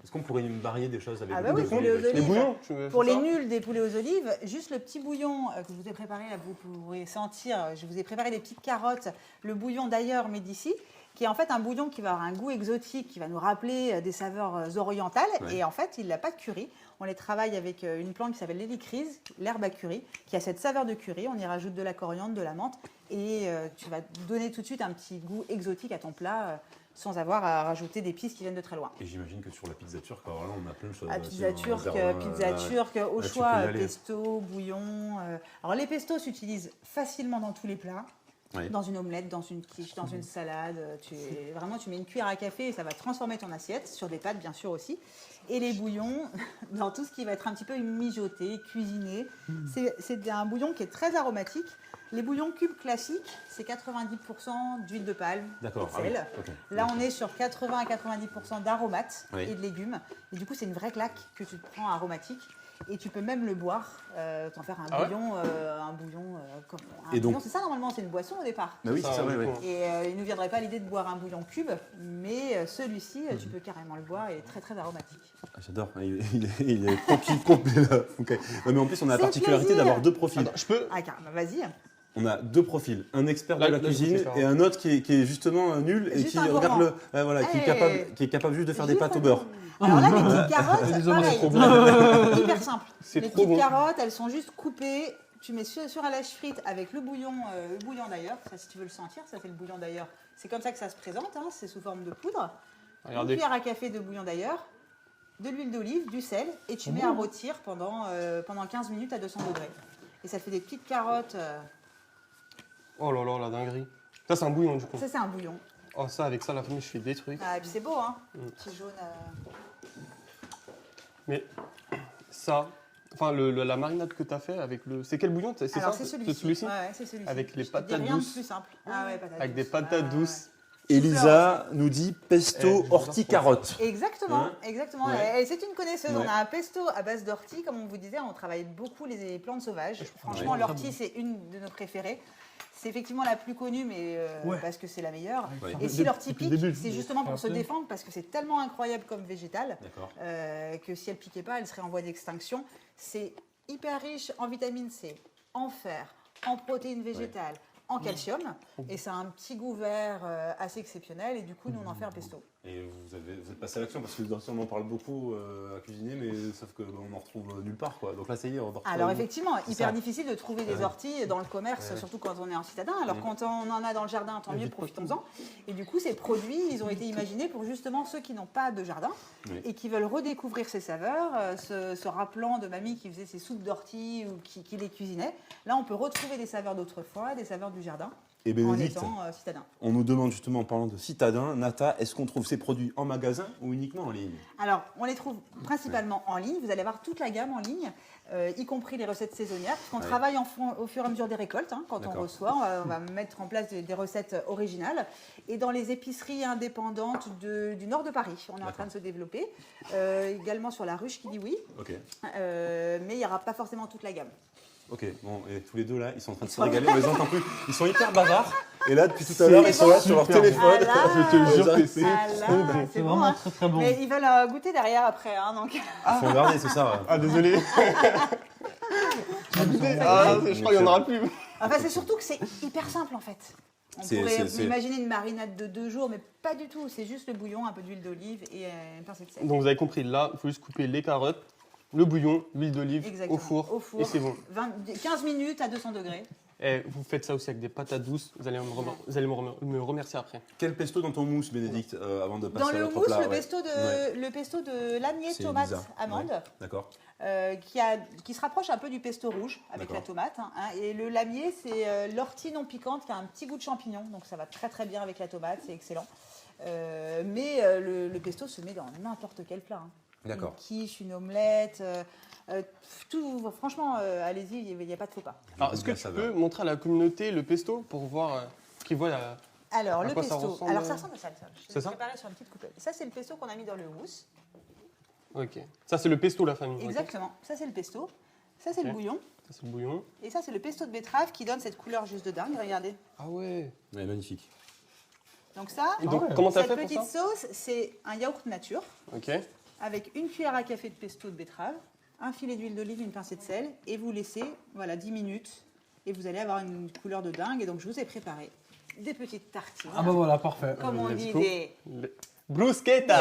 est-ce qu'on pourrait varier des choses avec Ah le bah oui, poulet poulet aux Les olives. bouillons, tu veux Pour faire les ça nuls des poulets aux olives, juste le petit bouillon que je vous ai préparé, là, vous pourrez sentir, je vous ai préparé des petites carottes, le bouillon d'ailleurs Médicis, qui est en fait un bouillon qui va avoir un goût exotique, qui va nous rappeler des saveurs orientales. Ouais. Et en fait, il n'a pas de curry. on les travaille avec une plante qui s'appelle l'hélicryse, l'herbe à curry, qui a cette saveur de curry. On y rajoute de la coriandre, de la menthe et tu vas donner tout de suite un petit goût exotique à ton plat sans avoir à rajouter d'épices qui viennent de très loin. Et j'imagine que sur la pizza turque, alors là, on a plein de choses. Pizza turque, au choix, pesto, bouillon. Alors les pestos s'utilisent facilement dans tous les plats. Oui. Dans une omelette, dans une quiche, dans une salade. Tu mets une cuillère à café et ça va transformer ton assiette, sur des pâtes bien sûr aussi. Et les bouillons, dans tout ce qui va être un petit peu mijoté, cuisiné. C'est un bouillon qui est très aromatique. Les bouillons cubes classiques, c'est 90% d'huile de palme et de sel. Okay. Là, on est sur 80 à 90% d'aromates et de légumes. Et du coup, c'est une vraie claque que tu te prends aromatique. Et tu peux même le boire, t'en faire un bouillon. C'est ça, normalement, c'est une boisson au départ. Bah oui, c'est ça, oui. Et il ne nous viendrait pas l'idée de boire un bouillon cube, mais celui-ci, tu peux carrément le boire et est très, très aromatique. Ah, j'adore, il est tranquille, complet là. Okay. Ouais, mais en plus, on a la particularité d'avoir deux profils. Attends, je peux. Ah, carrément, vas-y. On a deux profils, un expert de la cuisine et un autre qui est justement nul et qui regarde qui est capable juste de faire des pâtes au beurre. Alors là, les petites carottes, pareil, hyper simple. Les petites carottes, elles sont juste coupées. Tu mets sur un lâche-frite avec le bouillon d'ailleurs. Ça, si tu veux le sentir, ça c'est le bouillon d'ailleurs. C'est comme ça que ça se présente, hein, c'est sous forme de poudre. Une cuillère à café de bouillon d'ailleurs, de l'huile d'olive, du sel, et tu mets à rôtir pendant 15 minutes à 200 degrés. Et ça fait des petites carottes. Oh là là, la dinguerie. Ça, c'est un bouillon du coup. Ça, c'est un bouillon. Oh, ça, avec ça, la famille, je fais des trucs. Ah, et puis c'est beau, hein. Petit jaune. Mais ça, enfin, la marinade que tu as fait avec le. C'est quel bouillon? C'est ça? C'est celui-ci. Ouais, c'est celui-ci. Avec les patates rien douces. De plus simple. Ah ouais, patates avec douces. des patates douces. Elisa nous dit pesto ortie carotte. Exactement, exactement. Ouais. Et c'est une connaisseuse. Ouais. On a un pesto à base d'ortie, comme on vous disait. On travaille beaucoup les plantes sauvages. Franchement, l'ortie, c'est une de nos préférées. C'est effectivement la plus connue, mais parce que c'est la meilleure. Ouais. Et si l'ortie pique, c'est justement pour se défendre, parce que c'est tellement incroyable comme végétal que si elle piquait pas, elle serait en voie d'extinction. C'est hyper riche en vitamine C, en fer, en protéines végétales, en calcium. Et ça a un petit goût vert assez exceptionnel. Et du coup, nous, on en fait un pesto. Et vous êtes passé à l'action parce que on en parle beaucoup à cuisiner, mais sauf qu'on en retrouve nulle part, quoi. Donc là, ça y est, on en retrouve. Alors effectivement, hyper difficile de trouver des orties dans le commerce, surtout quand on est en citadin. Alors quand on en a dans le jardin, tant mieux, profitons-en. Et du coup, ces produits, ils ont été imaginés pour justement ceux qui n'ont pas de jardin et qui veulent redécouvrir ces saveurs, se rappelant de mamie qui faisait ses soupes d'orties ou qui les cuisinait. Là, on peut retrouver des saveurs d'autrefois, des saveurs du jardin. Et Bénédicte, en étant citadin. On nous demande justement, en parlant de citadin, Nata, est-ce qu'on trouve ces produits en magasin ou uniquement en ligne? Alors, on les trouve principalement en ligne. Vous allez avoir toute la gamme en ligne, y compris les recettes saisonnières, parce qu'on travaille au fur et à mesure des récoltes. Hein, quand on reçoit, on va mettre en place des recettes originales. Et dans les épiceries indépendantes du nord de Paris, on est en train de se développer. Également sur la ruche qui dit oui. Mais il n'y aura pas forcément toute la gamme. Ok, bon, et tous les deux là, ils sont en train de se régaler, on les entend plus. Ils sont hyper bavards, et là, depuis tout à l'heure, ils sont là sur leur téléphone. Je te jure que c'est bon, vraiment hein. très très bon. Mais ils veulent goûter derrière après, hein, donc. Ils sont regardés, c'est ça. Ah, désolé. Je crois qu'il n'y en aura plus. Enfin, c'est surtout que c'est hyper simple en fait. On pourrait imaginer une marinade de 2 jours, mais pas du tout. C'est juste le bouillon, un peu d'huile d'olive et une pincée de sel. Donc vous avez compris, là, il faut juste couper les carottes, le bouillon, l'huile d'olive au four, et c'est bon. 15 minutes à 200 degrés. Et vous faites ça aussi avec des patates douces, vous allez me remercier après. Quel pesto dans ton mousse, Bénédicte, avant de passer dans à le l'autre mousse, plat? le pesto de lamier, tomate, amande, qui se rapproche un peu du pesto rouge avec la tomate. Hein. Et le lamier, c'est l'ortie non piquante qui a un petit goût de champignon, donc ça va très très bien avec la tomate, c'est excellent. Mais le pesto se met dans n'importe quel plat. Hein. D'accord. Une quiche, une omelette, tout. Franchement, allez-y, il n'y a pas de faux pas. Alors, est-ce que tu peux montrer à la communauté le pesto pour voir qu'ils voient Alors, le quoi ça pesto. ressemble? Alors, ça ressemble à ça. Je l'ai ça préparé sur une petite coupelle. Ça, c'est le pesto qu'on a mis dans le houmous. Ok. Ça, c'est le pesto, la famille. Exactement. Ça, c'est le pesto. Ça, c'est le bouillon. Ça, c'est le bouillon. Et ça, c'est le pesto de betterave qui donne cette couleur juste de dingue. Regardez. Ah ouais. Ouais, magnifique. Donc, ça, Et donc, comment t'as cette fait pour petite ça? sauce, c'est un yaourt nature Ok. avec une cuillère à café de pesto de betterave, un filet d'huile d'olive, une pincée de sel, et vous laissez 10 minutes et vous allez avoir une couleur de dingue. Et donc je vous ai préparé des petites tartines. Ah bah voilà, parfait. Comme on dit, Bruschetta.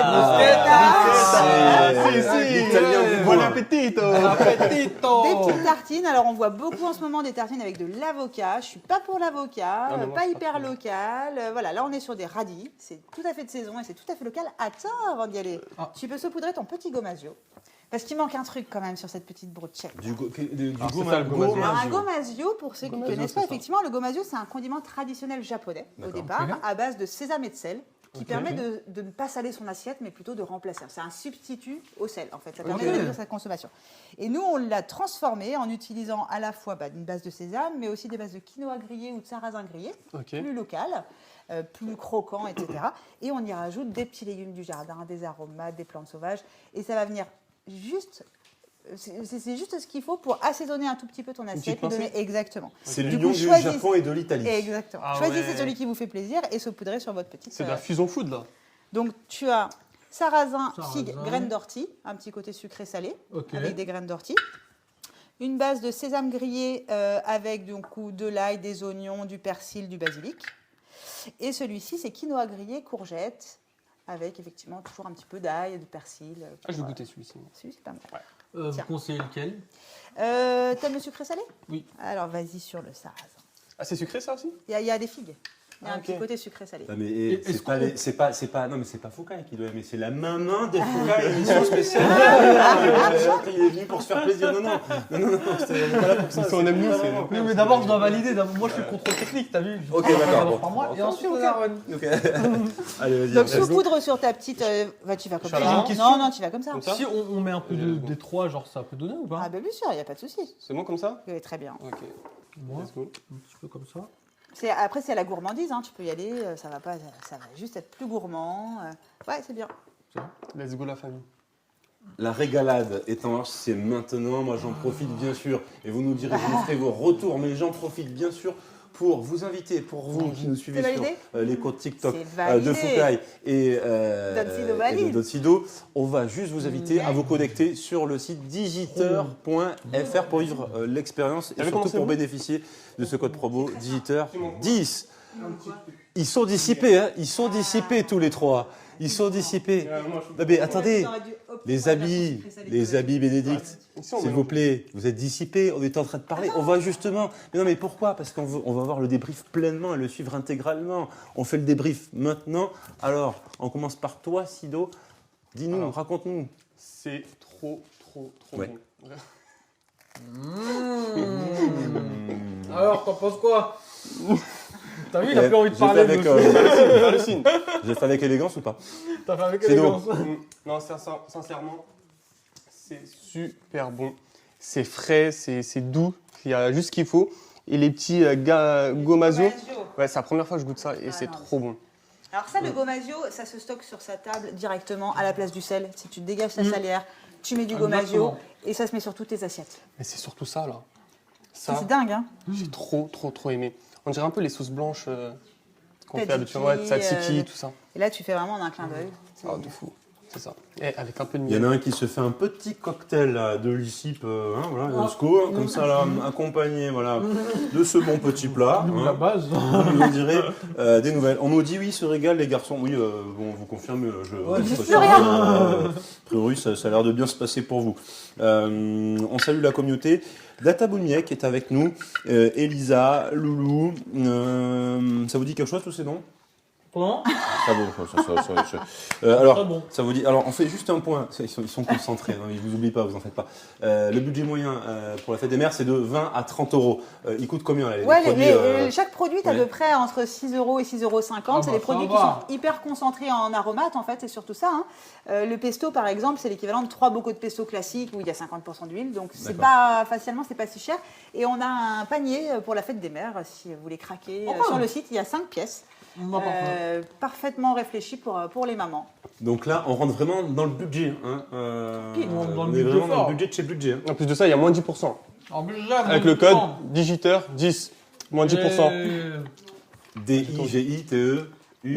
L'italien. Bon appétit. Appetito. Des petites tartines. Alors, on voit beaucoup en ce moment des tartines avec de l'avocat. Je suis pas pour l'avocat, Ah, mais moi, pas je suis hyper pas pour. local. Voilà, là, on est sur des radis. C'est tout à fait de saison et c'est tout à fait local. Attends, avant d'y aller, tu peux saupoudrer ton petit gomasio. Parce qu'il manque un truc quand même sur cette petite brochette. Du Alors, c'est ça, le gomasio. Alors, un gomasio, pour ceux qui ne Gomasio, connaissent c'est pas, ça. effectivement, le gomasio, c'est un condiment traditionnel japonais au départ, Ok. à base de sésame et de sel, qui Ok. permet de ne pas saler son assiette, mais plutôt de remplacer. C'est un substitut au sel, en fait. Ça permet Ok. de réduire sa consommation. Et nous, on l'a transformé en utilisant à la fois une base de sésame, mais aussi des bases de quinoa grillé ou de sarrasin grillé, Ok. plus local, plus croquant, etc. Et on y rajoute des petits légumes du jardin, des aromates, des plantes sauvages. Et ça va venir juste... C'est juste ce qu'il faut pour assaisonner un tout petit peu ton assiette. petite Lui donner pincée. exactement. C'est Du l'union coup, du choisis- Japon et de l'Italie. Exactement. Ah Choisissez ouais. celui qui vous fait plaisir et saupoudrez sur votre petite. C'est de la fusion food là. Donc tu as sarrasin, figue, Sarrasin. graines d'ortie, un petit côté sucré-salé Ok. avec des graines d'ortie. Une base de sésame grillé avec du coup de l'ail, des oignons, du persil, du basilic. Et celui-ci, c'est quinoa grillé, courgettes, avec effectivement toujours un petit peu d'ail, de persil. Ah, je vais goûter celui-ci. Celui-ci, c'est pas mal. Vous Tiens. conseillez lequel? T'aimes le sucré-salé? Oui. Alors vas-y sur le sarrasin. Ah, c'est sucré ça aussi? Il y a des figues. Il y a Ah, un petit ok. côté sucré-salé. Ah, mais est-ce c'est pas, qu'on- non mais c'est pas Foucault qui doit aimer, c'est la main des Foucault, émission spéciale. Après, il est venu pour se faire plaisir. Non, on est pas là pour ça. Si on aime nous, c'est. Oui, mais d'abord, je dois valider. Moi, je suis le contrôle technique, t'as vu? Ok, d'accord, bon. Par moi, et ensuite, Ok. on a Ok. Allez, vas-y. Donc let's go. saupoudre sur ta petite. Tu vas comme ça. J'ai Non, une question. non, tu vas comme ça. Comme ça Si on met un peu des trois, genre, ça peut donner ou pas? Ah ben bien sûr, il n'y a pas de souci. C'est bon comme ça? Oui, très bien. Ok. Moi, Let's go. un petit peu comme ça. Après, c'est à la gourmandise, hein, tu peux y aller, ça va juste être plus gourmand. Ouais, c'est bien. Let's go la famille. La régalade est en marche, c'est maintenant. Moi, j'en profite bien sûr. Et vous nous direz, vous nous ferez vos retours. Mais j'en profite bien sûr pour vous inviter, pour vous qui nous suivez C'est sur validé les comptes TikTok C'est validé. de Foucault et Dotsido valide. de Dotsido. On va juste vous inviter à vous connecter sur le site digiteur.fr pour vivre l'expérience et T'avais surtout commencé pour où bénéficier de ce code promo Digiteur 10. Ils sont dissipés, hein. Ils sont dissipés tous les trois. Ils sont dissipés. Non mais attendez, les habits Bénédicte, s'il vous plaît, vous êtes dissipés, on est en train de parler, on va justement... Mais non mais pourquoi? Parce qu'on va voir le débrief pleinement et le suivre intégralement. On fait le débrief maintenant. Alors, on commence par toi, Sido. Dis-nous, Alors. raconte-nous. C'est trop Ouais. bon. Alors, t'en penses quoi? T'as vu, il a Eh, plus envie de j'ai parler. fait avec, monsieur. Hallucine. J'ai fait avec élégance ou pas? T'as fait avec C'est élégance. Non, sincèrement, c'est super bon. C'est frais, c'est doux, il y a juste ce qu'il faut. Et les petits gomasio, ouais, c'est la première fois que je goûte ça et c'est non, trop bon. Alors ça, le gomasio, ça se stocke sur sa table directement à la place du sel. Si tu dégages ta salière, tu mets du gomasio Exactement. et ça se met sur toutes tes assiettes. Mais c'est surtout ça là. Ça, Ça, c'est dingue, hein. j'ai trop aimé. On dirait un peu les sauces blanches qu'on fait Tzatziki, habituellement, ouais, tzatziki, tout ça. Et là, tu fais vraiment en un clin d'œil. C'est- Ah, de fou. C'est ça. Et avec un peu de Il y en miel. a un qui se fait un petit cocktail là, de Lissip, voilà, Yosco, hein, comme ça là, accompagné voilà, de ce bon petit plat. La Hein. base. Vous nous direz des nouvelles. On nous dit oui, se régale les garçons. Oui, bon, on vous confirme. dis plus rien. A priori, ça a l'air de bien se passer pour vous. On salue la communauté. Data Boulmiek est avec nous. Elisa, Loulou. Ça vous dit quelque chose tous ces noms? Comment? Ah bon, alors, Très bon. ça vous dit. Alors, on fait juste un point. Ils sont concentrés. Hein, ils vous oublient pas, vous en faites pas. Le budget moyen pour la fête des mères, c'est de 20 à 30 euros. Il coûte combien là, les Ouais, produits, chaque produit est à ouais. peu près entre 6 euros et 6,50 euros. Ah C'est bah, des produits ça qui va. sont hyper concentrés en aromates, en fait, c'est surtout ça. Hein. Le pesto, par exemple, c'est l'équivalent de 3 bocaux de pesto classique où il y a 50% d'huile. Donc, c'est D'accord. pas, facialement, c'est pas si cher. Et on a un panier pour la fête des mères, si vous voulez craquer. Oh, Sur le site, il y a 5 pièces. Non, parfait. Parfaitement réfléchies pour les mamans. Donc là, on rentre vraiment dans le budget. Hein. Pile, dans le on est budget vraiment dans fort. le budget de chez budget. Hein. En plus de ça, il y a moins 10%. En plus, déjà, Avec moins le code 10%. Digiteur 10. Moins 10%.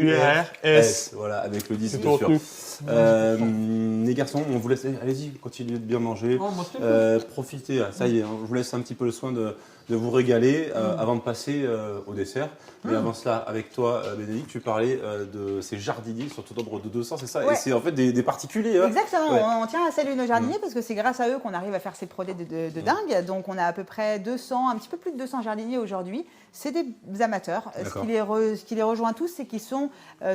DIGITEURS. Voilà, avec le 10, C'est bien tout sûr. retenu. Les garçons, on vous laisse. Allez-y, continuez de bien manger. Oh, moi, c'est cool. Profitez, ça y est, hein, je vous laisse un petit peu le soin de de vous régaler avant de passer au dessert. Mais avant cela, avec toi, Bénédicte, tu parlais de ces jardiniers, surtout nombre de 200, c'est ça? Ouais. Et c'est en fait des particuliers. Hein. Exactement, Ouais. on tient à saluer nos jardiniers parce que c'est grâce à eux qu'on arrive à faire ces produits de dingue. Donc on a à peu près 200, un petit peu plus de 200 jardiniers aujourd'hui. C'est des amateurs. D'accord. Ce qui les rejoint tous, c'est qu'ils sont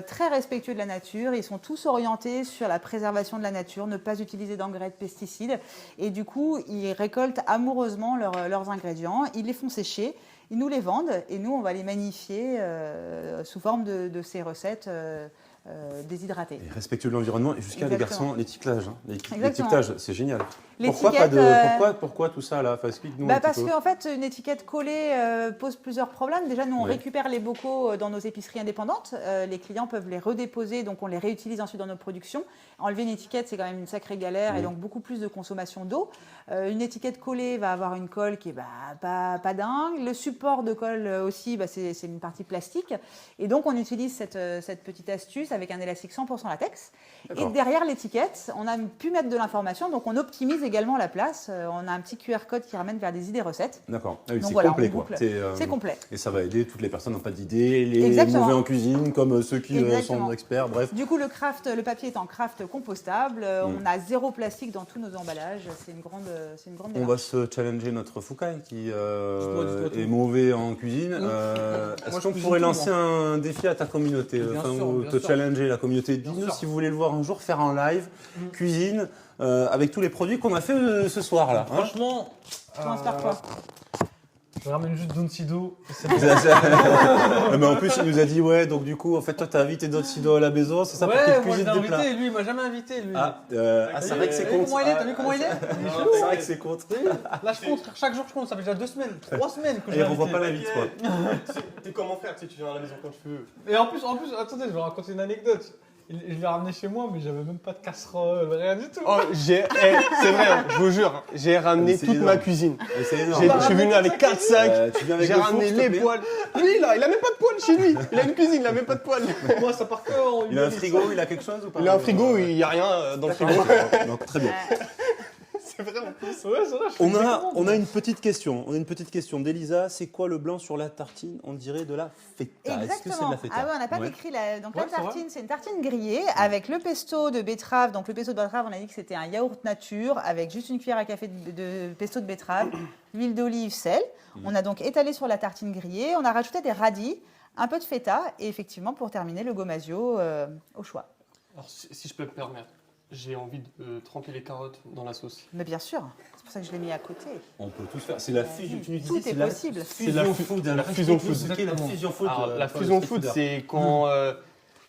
très respectueux de la nature. Ils sont tous orientés sur la préservation de la nature, ne pas utiliser d'engrais, de pesticides. Et du coup, ils récoltent amoureusement leurs ingrédients. Ils les font sécher. Ils nous les vendent et nous, on va les magnifier sous forme de ces recettes déshydratées. Et respectueux de l'environnement et jusqu'à les Exactement. garçons, l'étiquetage. Hein. Exactement. L'étiquetage, c'est génial. Pourquoi, pas L'étiquette, pourquoi tout ça là? Enfin, explique-nous un petit parce peu. qu'en fait, une étiquette collée pose plusieurs problèmes. Déjà, nous, on Ouais. récupère les bocaux dans nos épiceries indépendantes. Les clients peuvent les redéposer, donc on les réutilise ensuite dans nos productions. Enlever une étiquette, c'est quand même une sacrée galère et donc beaucoup plus de consommation d'eau. Une étiquette collée va avoir une colle qui est pas dingue. Le support de colle aussi, c'est une partie plastique. Et donc, on utilise cette petite astuce avec un élastique 100% latex. Et D'accord. derrière l'étiquette, on a pu mettre de l'information, donc on optimise également la place. On a un petit QR code qui ramène vers des idées recettes. D'accord. Ah oui, Donc c'est voilà, complet on quoi. boucle. C'est C'est complet. Et ça va aider toutes les personnes qui n'ont pas d'idées, les Exactement. mauvais en cuisine, comme ceux qui Exactement. sont experts, bref. Du coup, le papier est en craft compostable. On a 0 plastique dans tous nos emballages. C'est une grande On démarche. va se challenger notre Foucault qui Dis-toi est tout. mauvais en cuisine. Est-ce je qu'on cuisine pourrait tout, lancer un défi à ta communauté, Bien sûr, ou bien te sûr. challenger la communauté? Dis-nous sûr. si vous voulez le voir un jour faire en live, cuisine, avec tous les produits qu'on a fait ce soir là. hein. Franchement, Tu commences par quoi? je ramène juste Doncido. C'est Mais en plus, il nous a dit, ouais, donc du coup, en fait, toi, t'as invité d'autres Sido à la maison, c'est ça pour qu'il ouais, moi je cuisine l'ai des plats. invité, lui il m'a jamais invité. Lui. C'est vrai que c'est T'as vu contre. comment il est? T'as vu comment il est? C'est vrai que c'est contre. Là je compte, chaque jour je compte, ça fait déjà 2 semaines, 3 semaines que je Et l'ai on revoit invité. pas la vie, quoi. T'es comment faire, tu viens à la maison quand tu veux. Et en plus, attendez, je vais raconter une anecdote. Je l'ai ramené chez moi, mais j'avais même pas de casserole, rien du tout. Oh, c'est vrai, hein, je vous jure, hein, j'ai ramené C'est toute énorme. ma cuisine. Mais c'est Je énorme. suis venu avec 4 sacs, Tu viens avec j'ai le four, ramené s'il te les plaît poêles. Lui, là, il a même pas de poêle chez lui. Il a une cuisine, il a même pas de poêle. Moi ça part que en Il a un humaniste. frigo, il a quelque chose ou pas? Il a un frigo, il n'y a rien dans le frigo. Donc, très bien. C'est vrai en plus. Ouais, c'est vrai, je fais des commandes. On a une petite question. On a une petite question d'Elisa. C'est quoi le blanc sur la tartine? On dirait de la feta. Est-ce que c'est de Exactement. la feta? Ah ouais, on n'a pas Ouais. décrit la. Donc la Ouais, c'est vrai. tartine, c'est une tartine grillée avec le pesto de betterave. Donc le pesto de betterave, on a dit que c'était un yaourt nature avec juste une cuillère à café de pesto de betterave, l'huile d'olive, sel. On a donc étalé sur la tartine grillée. On a rajouté des radis, un peu de feta et effectivement pour terminer le gomasio au choix. Alors, si je peux me permettre, j'ai envie de tremper les carottes dans la sauce. Mais bien sûr, c'est pour ça que je l'ai mis à côté. On peut tout faire. C'est la fusion. Tu nous disais, Tout c'est est la possible. Fusion food. la fusion food. C'est qui la fusion food? Alors, la toi, fusion le food, street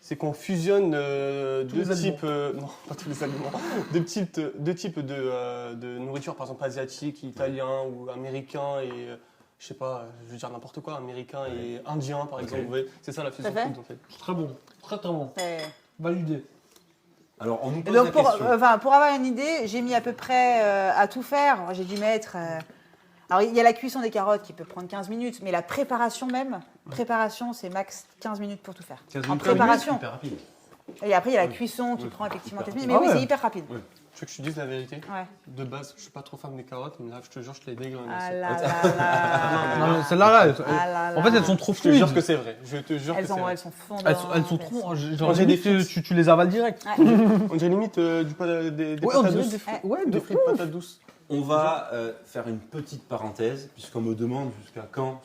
c'est qu'on fusionne deux les types, non pas tous les aliments, deux types de nourriture, par exemple asiatique, italien ou américain et je sais pas, je veux dire n'importe quoi, américain et indien par exemple. Vous voyez, c'est ça la fusion Tout à fait. food en fait. Très bon, très bon. Et Validé. Alors, on nous et pose donc la pour question. avoir une idée, j'ai mis à peu près à tout faire. J'ai dû mettre. Alors il y a la cuisson des carottes qui peut prendre 15 minutes, mais la préparation même, c'est max 15 minutes pour tout faire. 15 En minutes, préparation. hyper rapide. Et après il y a la cuisson qui prend effectivement 15 minutes, mais Ah oui ouais. c'est hyper rapide. Ouais. Tu veux que je te dise la vérité? Ouais. De base, je suis pas trop fan des carottes, mais là, je te jure, je les déglingue. Ah là là. Non, mais celle-là, Ah là là. en fait, elles sont trop Je te jure fluides. que c'est vrai. Je te jure que Elles c'est sont, vrai. elles sont fondantes. Elles sont trop. Genre, Quand j'ai des limite, tu les avales direct. Ouais. On dirait limite des Ouais, on patates dirait douces. des Ouais. Ouais, Des frites patates douces. On va faire une petite parenthèse, puisqu'on me demande jusqu'à quand,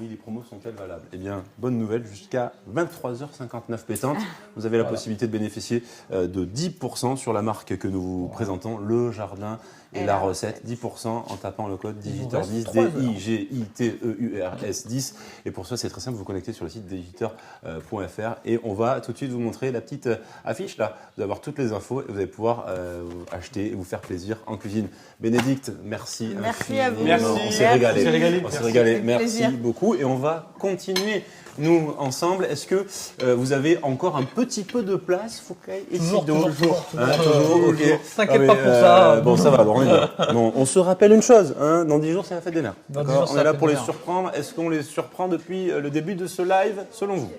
oui, les promos sont-elles valables? Eh bien, bonne nouvelle, jusqu'à 23h59 pétantes, vous avez la possibilité de bénéficier de 10% sur la marque que nous vous présentons, Le Jardin et la recette. 10% en tapant le code Digiteur10, D-I-G-I-T-E-U-R-S 10. Et pour ça, c'est très simple, vous connectez sur le site digiteur.fr et on va tout de suite vous montrer la petite affiche là. Vous allez avoir toutes les infos et vous allez pouvoir acheter et vous faire plaisir en cuisine. Bénédicte, merci. Merci à vous. Merci. On s'est régalé. On s'est régalé. On s'est Merci. régalé. Avec Merci plaisir. beaucoup. Et on va continuer, nous, ensemble. Est-ce que vous avez encore un petit peu de place, Foucault et Sido? Toujours. Hein, toujours, ok. T'inquiète Ah, pas mais, pour ça. Bon, ça va, alors on est bien. Bon, on se rappelle une chose, hein, dans 10 jours, c'est la fête des mères. Dans 10 D'accord. jours, On c'est est la là fête pour des les mères. surprendre. Est-ce qu'on les surprend depuis le début de ce live, selon vous?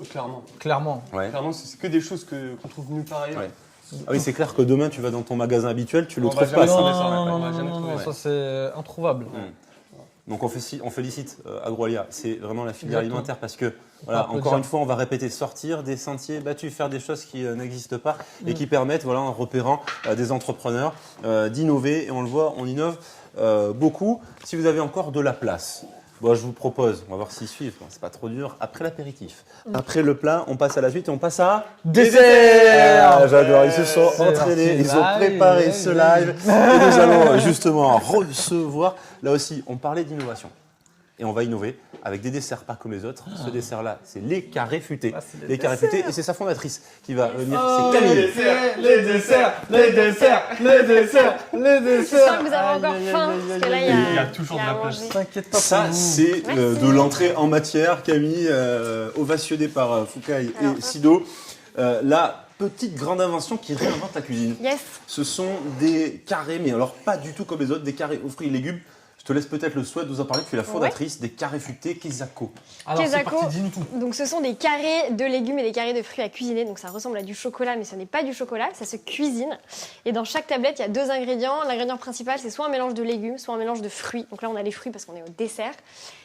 Clairement. Clairement. Ouais. Clairement, c'est que des choses qu'on trouve nulle part ailleurs. Ouais. Ah oui, c'est clair que demain, tu vas dans ton magasin habituel, tu le On va trouves pas. jamais ça. trouver Non, ça, non, on non, va non, jamais non, trouver non, ça. ça c'est introuvable. Donc on félicite Agroalia, c'est vraiment la filière Exactement. alimentaire parce que, voilà, applaudir. encore une fois, on va répéter, sortir des sentiers battus, faire des choses qui n'existent pas et qui permettent, voilà, en repérant des entrepreneurs, d'innover. Et on le voit, on innove beaucoup. Si vous avez encore de la place, bon, je vous propose, on va voir s'ils suivent, bon, c'est pas trop dur, après l'apéritif. Après le plat, on passe à la suite et on passe à... Dessert. Ah, j'adore, ils se sont C'est entraînés, parti, ils ont live, préparé live, ce live. live et nous allons justement recevoir, là aussi, on parlait d'innovation. Et on va innover avec des desserts pas comme les autres. Ce dessert-là, c'est les carrés futés. Ah, c'est Les carrés futés, et c'est sa fondatrice qui va venir, Oh, c'est Camille. les desserts, les desserts, les desserts, les desserts. J'espère que vous avez encore faim, parce que là, Il y a toujours de la à place. manger. T'inquiète pas. Ça, pour vous. c'est Merci. de l'entrée en matière. Camille, ovationnée par Foucault Alors, et Sido. La petite grande invention qui réinvente la cuisine. Yes. Ce sont des carrés, mais alors pas du tout comme les autres, des carrés aux fruits et légumes. Je te laisse peut-être le souhait de nous en parler. Tu es la fondatrice des carrés futés Kezako. Alors c'est Kezako. parti, dis-nous tout. Donc ce sont des carrés de légumes et des carrés de fruits à cuisiner. Donc ça ressemble à du chocolat, mais ce n'est pas du chocolat, ça se cuisine. Et dans chaque tablette, il y a 2 ingrédients. L'ingrédient principal, c'est soit un mélange de légumes, soit un mélange de fruits. Donc là, on a les fruits parce qu'on est au dessert.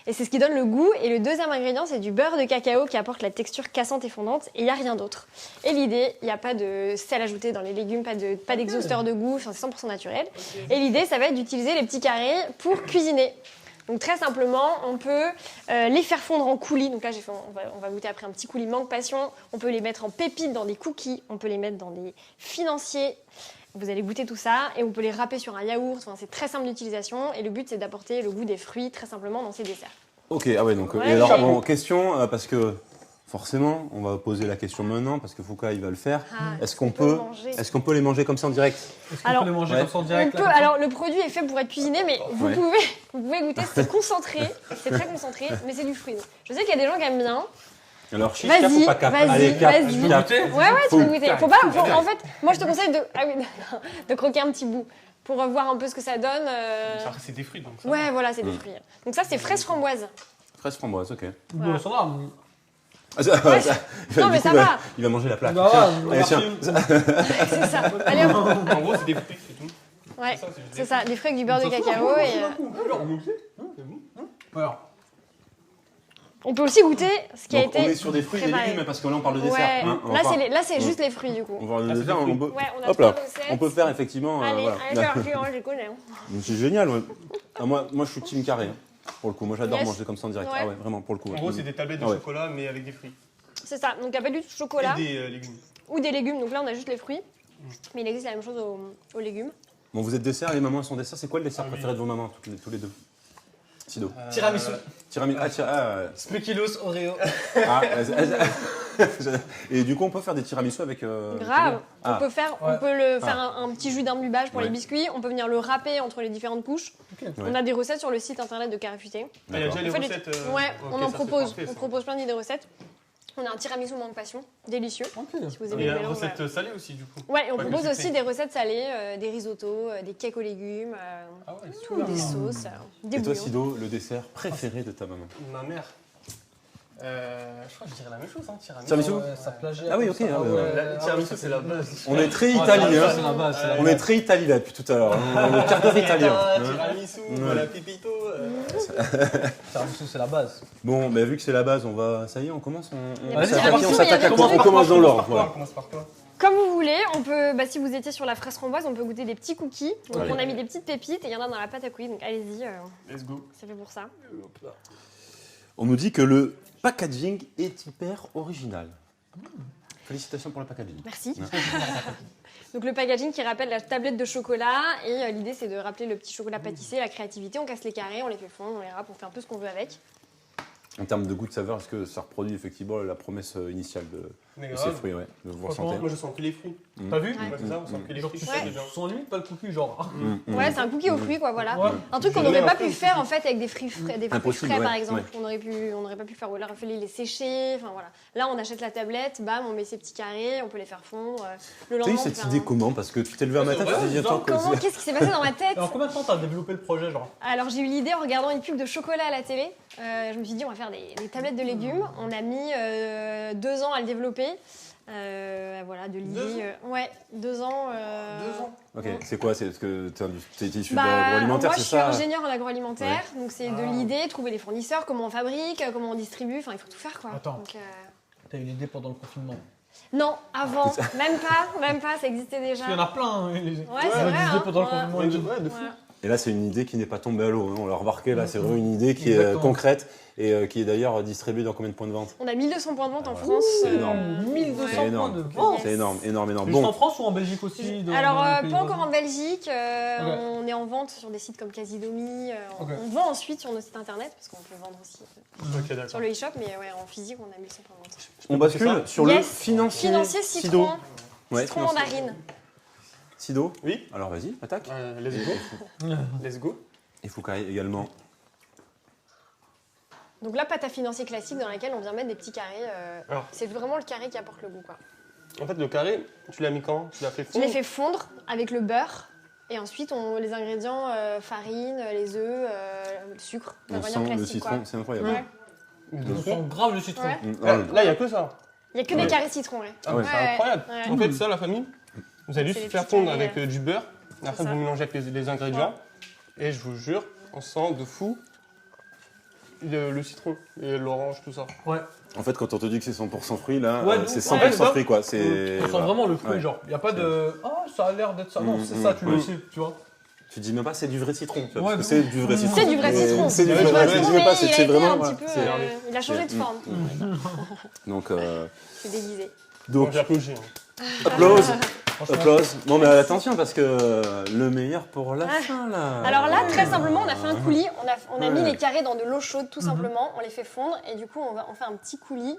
Et c'est ce qui donne le goût. Et le deuxième ingrédient, c'est du beurre de cacao qui apporte la texture cassante et fondante. Et il n'y a rien d'autre. Et l'idée, il n'y a pas de sel ajouté dans les légumes, pas d'exhausteur de goût, enfin, c'est 100% naturel. Et l'idée, ça va être d'utiliser les petits carrés pour cuisiner. Donc très simplement, on peut les faire fondre en coulis. Donc là, on va goûter après un petit coulis mangue passion. On peut les mettre en pépites dans des cookies. On peut les mettre dans des financiers. Vous allez goûter tout ça et on peut les râper sur un yaourt. Enfin, c'est très simple d'utilisation et le but, c'est d'apporter le goût des fruits très simplement dans ces desserts. Ok, ah ouais, donc. Ouais, et alors, chapeau. bon, question, parce que forcément, on va poser la question maintenant, parce que Foucault, il va le faire. Ah, Est-ce qu'on on peut peut les manger comme ça en direct? Est-ce qu'on Alors, peut les manger ouais. comme ça en On direct peut, là, alors le produit est fait pour être cuisiné, mais vous, Ouais. vous pouvez goûter, c'est concentré, c'est très concentré, mais c'est du fruit. Donc, je sais qu'il y a des gens qui aiment bien. Alors, chiche, cap Vas-y, ou pas cap? vas-y, Allez, cap, vas-y. Je peux cap. goûter Ouais, ouais, tu peux goûter. Faut- En fait, moi je te conseille de croquer un petit bout pour voir un peu ce que ça donne. Ça, c'est des fruits donc ça. Ouais, voilà, c'est des fruits. Donc ça, c'est fraise framboise. Fraise framboise, ok. Bon, ça va. Ah, ça- Ouais. ça- Non, mais du coup, ça va. Il va manger la plaque. Bah, Tiens, ouais, allez, tiens. merci. C'est ça. Allez, hop. En gros, c'est des fruits, c'est tout. Ouais, Ça, juste c'est ça, des fruits avec du beurre de cacao. Et, Alors, on peut aussi goûter ce qui a Donc, été on est sur des fruits et des préparé. légumes, parce que là, on parle de dessert. Ouais, hein, on va pas- là c'est juste les fruits du coup. On va le Ah, c'est dessert, des on peut... Ouais, on a Hop 3 là, recettes. on peut faire effectivement. Allez, voilà. allez, faire un client, je connais. C'est génial. Ouais. Ah, moi, je suis team carré. Hein, pour le coup, moi j'adore Yes. manger comme ça en direct. Ouais. Ah ouais, vraiment pour le coup. En ouais. gros, c'est des tablettes de Ah ouais. chocolat mais avec des fruits. C'est ça, donc il n'y a pas du tout de chocolat Et des légumes. ou des légumes. Donc là, on a juste les fruits. Mais il existe la même chose aux légumes. Bon, vous êtes dessert, les mamans elles sont dessert. C'est quoi le dessert Ah oui. préféré de vos mamans, tous les deux? Sido. tiramisu. Tiramisu. Spéculoos Oreo. Ah, et du coup, on peut faire des tiramisu avec. Grave. Ah. On peut faire un petit jus d'imbibage pour Ouais. les biscuits. On peut venir le râper entre les différentes couches. Ok. On a des recettes sur le site internet de Carré Futé. Ah, il y a déjà les On fait des- recettes. Ouais, ok, on en ça, c'est propose. parfait, On ça. propose plein d'idées recettes. On a un tiramisu mangue passion, délicieux. Ok. Si vous Et aimez il y le a une mélange, recette salée aussi du coup. Ouais, et on Pas que propose sucrée. aussi des recettes salées, des risottos, des cakes aux légumes, Ah ouais, tout, des sauces, des Et toi, bouillons. Sido, le dessert préféré de ta maman? Ma mère. Je crois que je dirais la même chose, hein, tiramisu. Tiramisu Ouais, ça plageait. Ah oui, comme ok, ça. ah ouais, ouais. La tiramisu, c'est la base. On est très Ah, italien. c'est la base, c'est la On est très italien là depuis tout à l'heure. Le quart d'heure italien. hein. Tiramisu, voilà, pipito. Tiramisu, c'est la base. Bon, bah, vu que c'est la base, on va. Ça y est, on commence. Il y a pas de s'attaque, tiramisu, on il y a s'attaque des à quoi? trucs. On commence dans l'ordre. On Voilà. commence par quoi? Comme vous voulez, on peut, si vous étiez sur la fraise framboise, on peut goûter des petits cookies. Donc Allez. on a mis des petites pépites et il y en a dans la pâte à coulis, donc allez-y, Let's go. c'est fait pour ça. On nous dit que le packaging est hyper original. Félicitations pour le packaging. Merci. Donc le packaging qui rappelle la tablette de chocolat et l'idée c'est de rappeler le petit chocolat pâtissé, la créativité. On casse les carrés, on les fait fondre, on les râpe, on fait un peu ce qu'on veut avec. En termes de goût de saveur, est-ce que ça reproduit effectivement la promesse initiale Mais de ces grave. fruits, ouais, de vous Franchement, ressentez? moi je sens que les fruits. Mm. T'as vu? Ouais. Ouais, c'est ça, on sent que les Genre, fruits. tu c'est sais, bien. sans limite pas le cookie, genre. Ouais, c'est un cookie aux fruits, quoi, voilà. Ouais. Un truc qu'on Je n'aurait dirais pas un pu fruit faire aussi. en fait avec des fruits frais, des fruits Impossible, frais ouais, par exemple. ouais. On n'aurait pas pu le faire. Ou alors il fallait les sécher. Enfin voilà. Là, on achète la tablette, bam, on met ses petits carrés, on peut les faire fondre. Le Tu as lendemain, eu on cette fait idée un- comment? Parce que tu t'es levé un Ouais, matin, c'est tu t'es vrai, dit c'est attends, Comment Qu'est-ce qui s'est passé dans ma tête Alors combien de temps t'as développé le projet, genre? Alors j'ai eu l'idée en regardant une pub de chocolat à la télé. Je me suis dit on va faire des tablettes de légumes. On a mis 2 ans à le développer. Voilà, de l'idée. Ouais, 2 ans. 2 ans. Ok, c'est quoi? C'est parce que tu es issu de Bah, l'agroalimentaire, moi, c'est je suis ça? ingénieure en agroalimentaire, donc c'est de l'idée, trouver les fournisseurs, comment on fabrique, comment on distribue, enfin, il faut tout faire, quoi. Attends. Donc, T'as eu l'idée pendant le confinement. non, avant, même pas, ça existait déjà. Il y en a plein. Hein, les... Ouais, c'est vrai. l'idée Hein, pendant le ouais. confinement. Ouais, de fou. Ouais. Et là, c'est une idée qui n'est pas tombée à l'eau, hein. On l'a remarqué, là, c'est vraiment une idée qui est Exactement. concrète et qui est d'ailleurs distribuée dans combien de points de vente? On a 1200 points de vente en ouais. France. C'est énorme. 1200 C'est points énorme. de vente. C'est énorme. Juste Bon, en France ou en Belgique aussi Alors, dans les pas pays encore voisins en Belgique. Ok. On est en vente sur des sites comme Casidomi. Ok. On vend ensuite sur nos sites internet, parce qu'on peut vendre aussi Ok, d'accord. sur le e-shop, mais ouais, en physique, on a 1100 points de vente. on bascule sur le Yes. financier. Financier Sido. citron. Ouais, Citron financier. mandarine. Sido. Oui. Alors vas-y, attaque. Let's go. Let's go. Et Foucault également. Donc là, pâte à financier classique dans laquelle on vient mettre des petits carrés. Alors. C'est vraiment le carré qui apporte le goût, quoi. En fait, le carré, tu l'as mis quand? Tu l'as fait Je fondre? les fais fondre avec le beurre. Et ensuite, les ingrédients, farine, les œufs, le sucre. On l'ingrédient sent le classique, citron, quoi. c'est incroyable. Ouais. On sent grave le citron. Ouais. Là, il n'y a que ça. Il n'y a que des carrés citron, ouais. Ah, Ouais. c'est incroyable. Ouais. En fait, ça, la famille, vous allez C'est juste les faire petits fondre carrés, avec du beurre. Après, ça. vous mélangez avec les ingrédients. Et je vous jure, on sent de fou le citron et l'orange, tout ça. Ouais. En fait, quand on te dit que c'est 100% fruits, là, Ouais, c'est ouais, 100% ça. fruits, quoi. C'est On sent voilà. vraiment le fruit, Ouais. genre. Il n'y a pas de. Ah, ça a l'air d'être ça. Non, c'est ça, tu le sais, tu vois. Tu dis même pas c'est du vrai citron. Tu vois, Ouais, parce que c'est du vrai citron. C'est du vrai Mais citron. C'est du Ouais, vrai ouais, citron. ouais, Je dis même pas, il a c'est été vraiment. un voilà, petit peu, c'est- il a changé de c'est- forme. Donc, Je suis déguisée. Donc, donc j'applaudis. applause. Franchement. Applause. Non, mais attention, parce que le meilleur pour la fin, là. Alors là, très simplement, on a fait un coulis. On a mis Ouais. les carrés dans de l'eau chaude, tout simplement. On les fait fondre et du coup, on fait un petit coulis.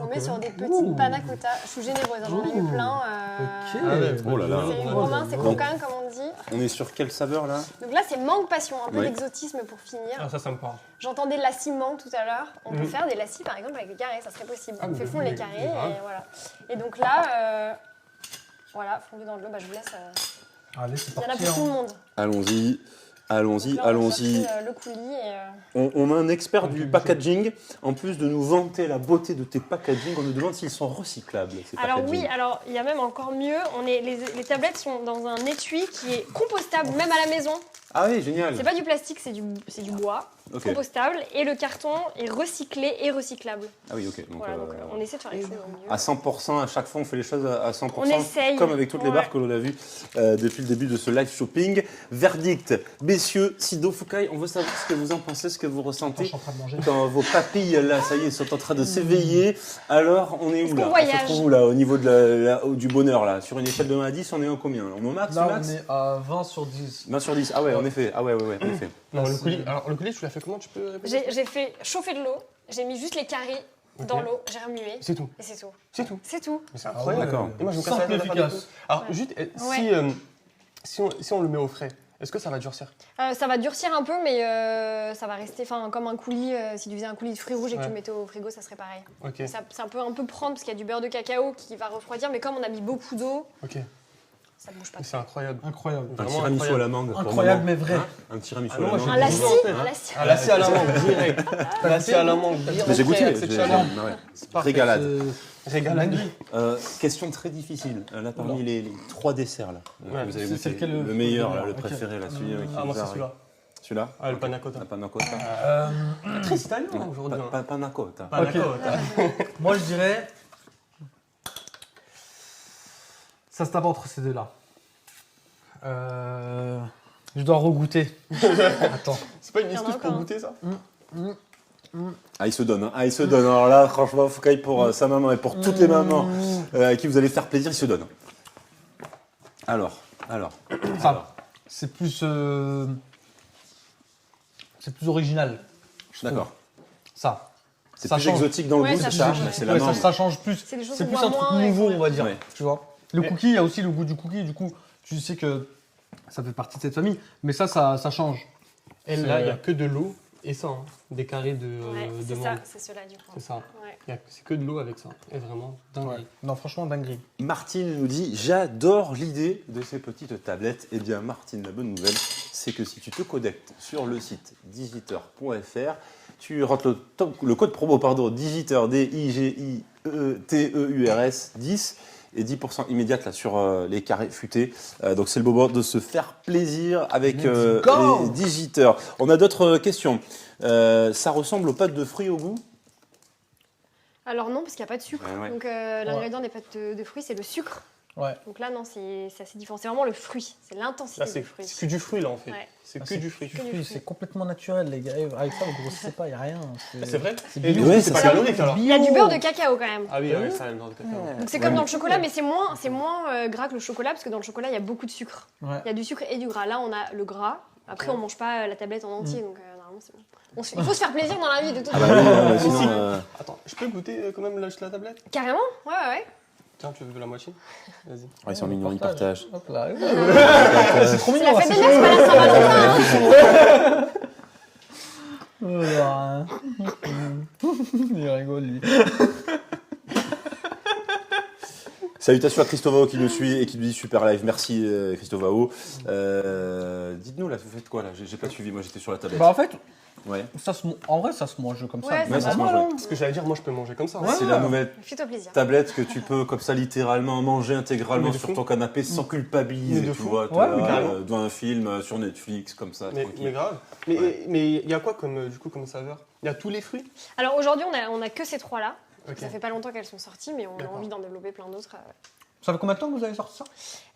On met sur des petites panna cotta. Je suis généreuse, hein, j'en ai mis plein. Ok. Ah ouais. Oh là là. C'est romain, c'est Donc- coquin, comme on dit. On est sur quelle saveur, là? Donc là, c'est mangue passion, un peu Oui. d'exotisme pour finir. Ah, ça me parle. J'entendais lacis mangue tout à l'heure. On peut Mhm. faire des lacis, par exemple, avec les carrés, ça serait possible. Ah, On mais fait fondre oui, les carrés grave. et voilà. Et donc là, voilà, fondu dans de l'eau, bah, je vous laisse. Allez, c'est Il y en a parti. pour tout le hein. monde. Allons-y. Allons-y, Donc là, on va allons-y. chercher, le coulis et. On a un expert du packaging. En plus de nous vanter la beauté de tes packaging, on nous demande s'ils sont recyclables, ces Alors packaging. oui, alors il y a même encore mieux. Les tablettes sont dans un étui qui est compostable, même à la maison. Ah oui, génial. C'est pas du plastique, c'est du bois, Ok. compostable. Et le carton est recyclé et recyclable. Ah oui, ok. Donc, Voilà, donc on essaie de faire les choses au mieux. à 100%, à chaque fois, on fait les choses à 100%. On essaye. Comme avec toutes les Ouais. marques que l'on a vues depuis le début de ce live shopping. Verdict, messieurs, Sido, Foucault, on veut savoir ce que vous en pensez, ce que vous Attends, je ressentez. suis en train de manger. Quand vos papilles, là, ça y est, sont en train de s'éveiller. Alors, on est Est-ce où qu'on là? On voyage se trouve où là, au niveau du bonheur là? Sur une échelle de 1 à 10, on est en combien? On est au max, Là, max on est à 20 sur 10. 20 sur 10. Ah ouais, en effet. Ah ouais, en effet. Non, Là, le c'est- coulis. Alors, le coulis, tu l'as fait comment? Tu peux répéter? J'ai fait chauffer de l'eau, j'ai mis juste les carrés dans Ok. l'eau, j'ai remué C'est tout. et c'est tout. C'est tout. C'est tout. Mais c'est Ah ouais, incroyable. D'accord. Et moi, je me casse la simple tête et à faire des efficace. coups. Alors, Ah. juste, Ouais. si on le met au frais, est-ce que ça va durcir? Ça va durcir un peu, mais ça va rester comme un coulis. Si tu faisais un coulis de fruits rouges et que tu Ouais. le mettais au frigo, ça serait pareil. Ok. Ça, c'est un peu prendre parce qu'il y a du beurre de cacao qui va refroidir, mais comme on a mis beaucoup d'eau, Ok. ça bouge pas. C'est incroyable. Incroyable. Un Vraiment tiramisu à incroyable. la mangue. pour le Incroyable, moment. mais vrai. Hein, un tiramisu Ah à non, la moi, mangue. Un j'ai lacis, toujours en tête. un lacis. Ah, là, c'est à la mangue, direct. Là, c'est à la mangue, direct. Mais j'ai goûté. avec cette j'ai- chaleur. ouais. C'est parfait. Régalade. Régalade. Question très difficile. Là, parmi les 3 desserts là, Ouais. vous avez C'est goûté. lequel le meilleur, là, le ok. préféré, là, celui qui Ah, vous moi, c'est a- celui-là. Celui-là. Ah, le panna cotta. La panna cotta. Très italien aujourd'hui. hein. Panna cotta. Panna Ok. cotta. Moi, je dirais. Ça se tape entre ces deux-là. Je dois regoûter. Attends. C'est pas une Il y en a excuse pour encore, goûter ça? Ah, il se donne. Hein. Ah, il se donne. Alors là, franchement, Foucault, pour sa maman et pour toutes les mamans à qui vous allez faire plaisir, il se donne. Alors. Ça, c'est plus original. je trouve. D'accord. Ça. C'est Ça plus change. exotique dans le Ouais, goût, ça c'est ça. change. C'est la Ouais, mangue. ça change plus. C'est des choses C'est qu'on plus voit un truc moins, nouveau, ouais. on va dire. Ouais. Tu vois. Le Mais- cookie, il y a aussi le goût du cookie. Du coup, tu sais que ça fait partie de cette famille. Mais ça change. Et là, il n'y a que de l'eau et ça, hein. Des carrés de Ouais, c'est mangue. ça, c'est cela du coup. C'est ça. Ouais. C'est que de l'eau avec ça. Et vraiment, dingue. Non, franchement, dinguerie. Martine nous dit « J'adore l'idée de ces petites tablettes ». Eh bien, Martine, la bonne nouvelle, c'est que si tu te connectes sur le site digiteur.fr, tu rentres le code promo, Digiteur, DIGITEUR, TEURS 10 et 10% immédiate là, sur les carrés futés. Donc c'est le moment de se faire plaisir avec les digiteurs. On a d'autres questions. Ça ressemble aux pâtes de fruits au goût? Alors non, parce qu'il n'y a pas de sucre. Ouais. Donc l'ingrédient des pâtes de fruits, c'est le sucre. Ouais. Donc là, non, c'est assez différent. C'est vraiment le fruit. C'est l'intensité Là, du c'est fruit. que du fruit, là, en fait. Ouais. C'est Ah, que du fruit. que du fruit. C'est complètement naturel, les gars. Avec ça, vous grossissez pas, il n'y a rien. C'est vrai. C'est Et du bio. coup, Ouais, c'est ça, pas ça- calorique, alors. Il y a du beurre de cacao quand même. Ah oui, ouais, ça, le beurre de cacao. Donc c'est comme dans le chocolat, mais c'est moins gras que le chocolat, parce que dans le chocolat, il y a beaucoup de sucre. Ouais. Il y a du sucre et du gras. Là, on a le gras. Après, on mange pas la tablette en entier, donc normalement, c'est bon. Il faut se faire plaisir dans la vie, de toute Ah façon. bah oui, sinon, Aussi. Attends, je peux goûter quand même la tablette? Carrément. Ouais. Tiens, tu veux la moitié? Vas-y. ils sont mignons, ils partagent. Hop là. C'est trop C'est mignon. la fête c'est des mères, c'est pas la Saint-Valentin. Oh là. Il rigole, lui. Salutations à Christovao qui nous suit et qui nous dit super live. Merci Christovao. Dites-nous là, vous faites quoi là? J'ai pas suivi, moi j'étais sur la tablette. Bah en fait, Ouais. en vrai, ça se mange comme ça. Ouais, Ouais, ça se mange. normal, Ouais. hein. Ce que j'allais dire, moi, je peux manger comme ça. C'est la nouvelle Fais-toi plaisir. tablette que tu peux comme ça littéralement manger intégralement Mais de sur fou. ton canapé sans culpabiliser, Mais de tu fou. vois, Ouais, t'es mais là, carrément. devant un film sur Netflix comme ça, Mais tranquille. grave. Ouais. Mais il y a quoi comme, du coup, comme saveur? Il y a tous les fruits? Alors aujourd'hui, on a que ces trois-là. Ok. Ça fait pas longtemps qu'elles sont sorties, mais on a D'accord. envie d'en développer plein d'autres. Ça fait combien de temps que vous avez sorti ça?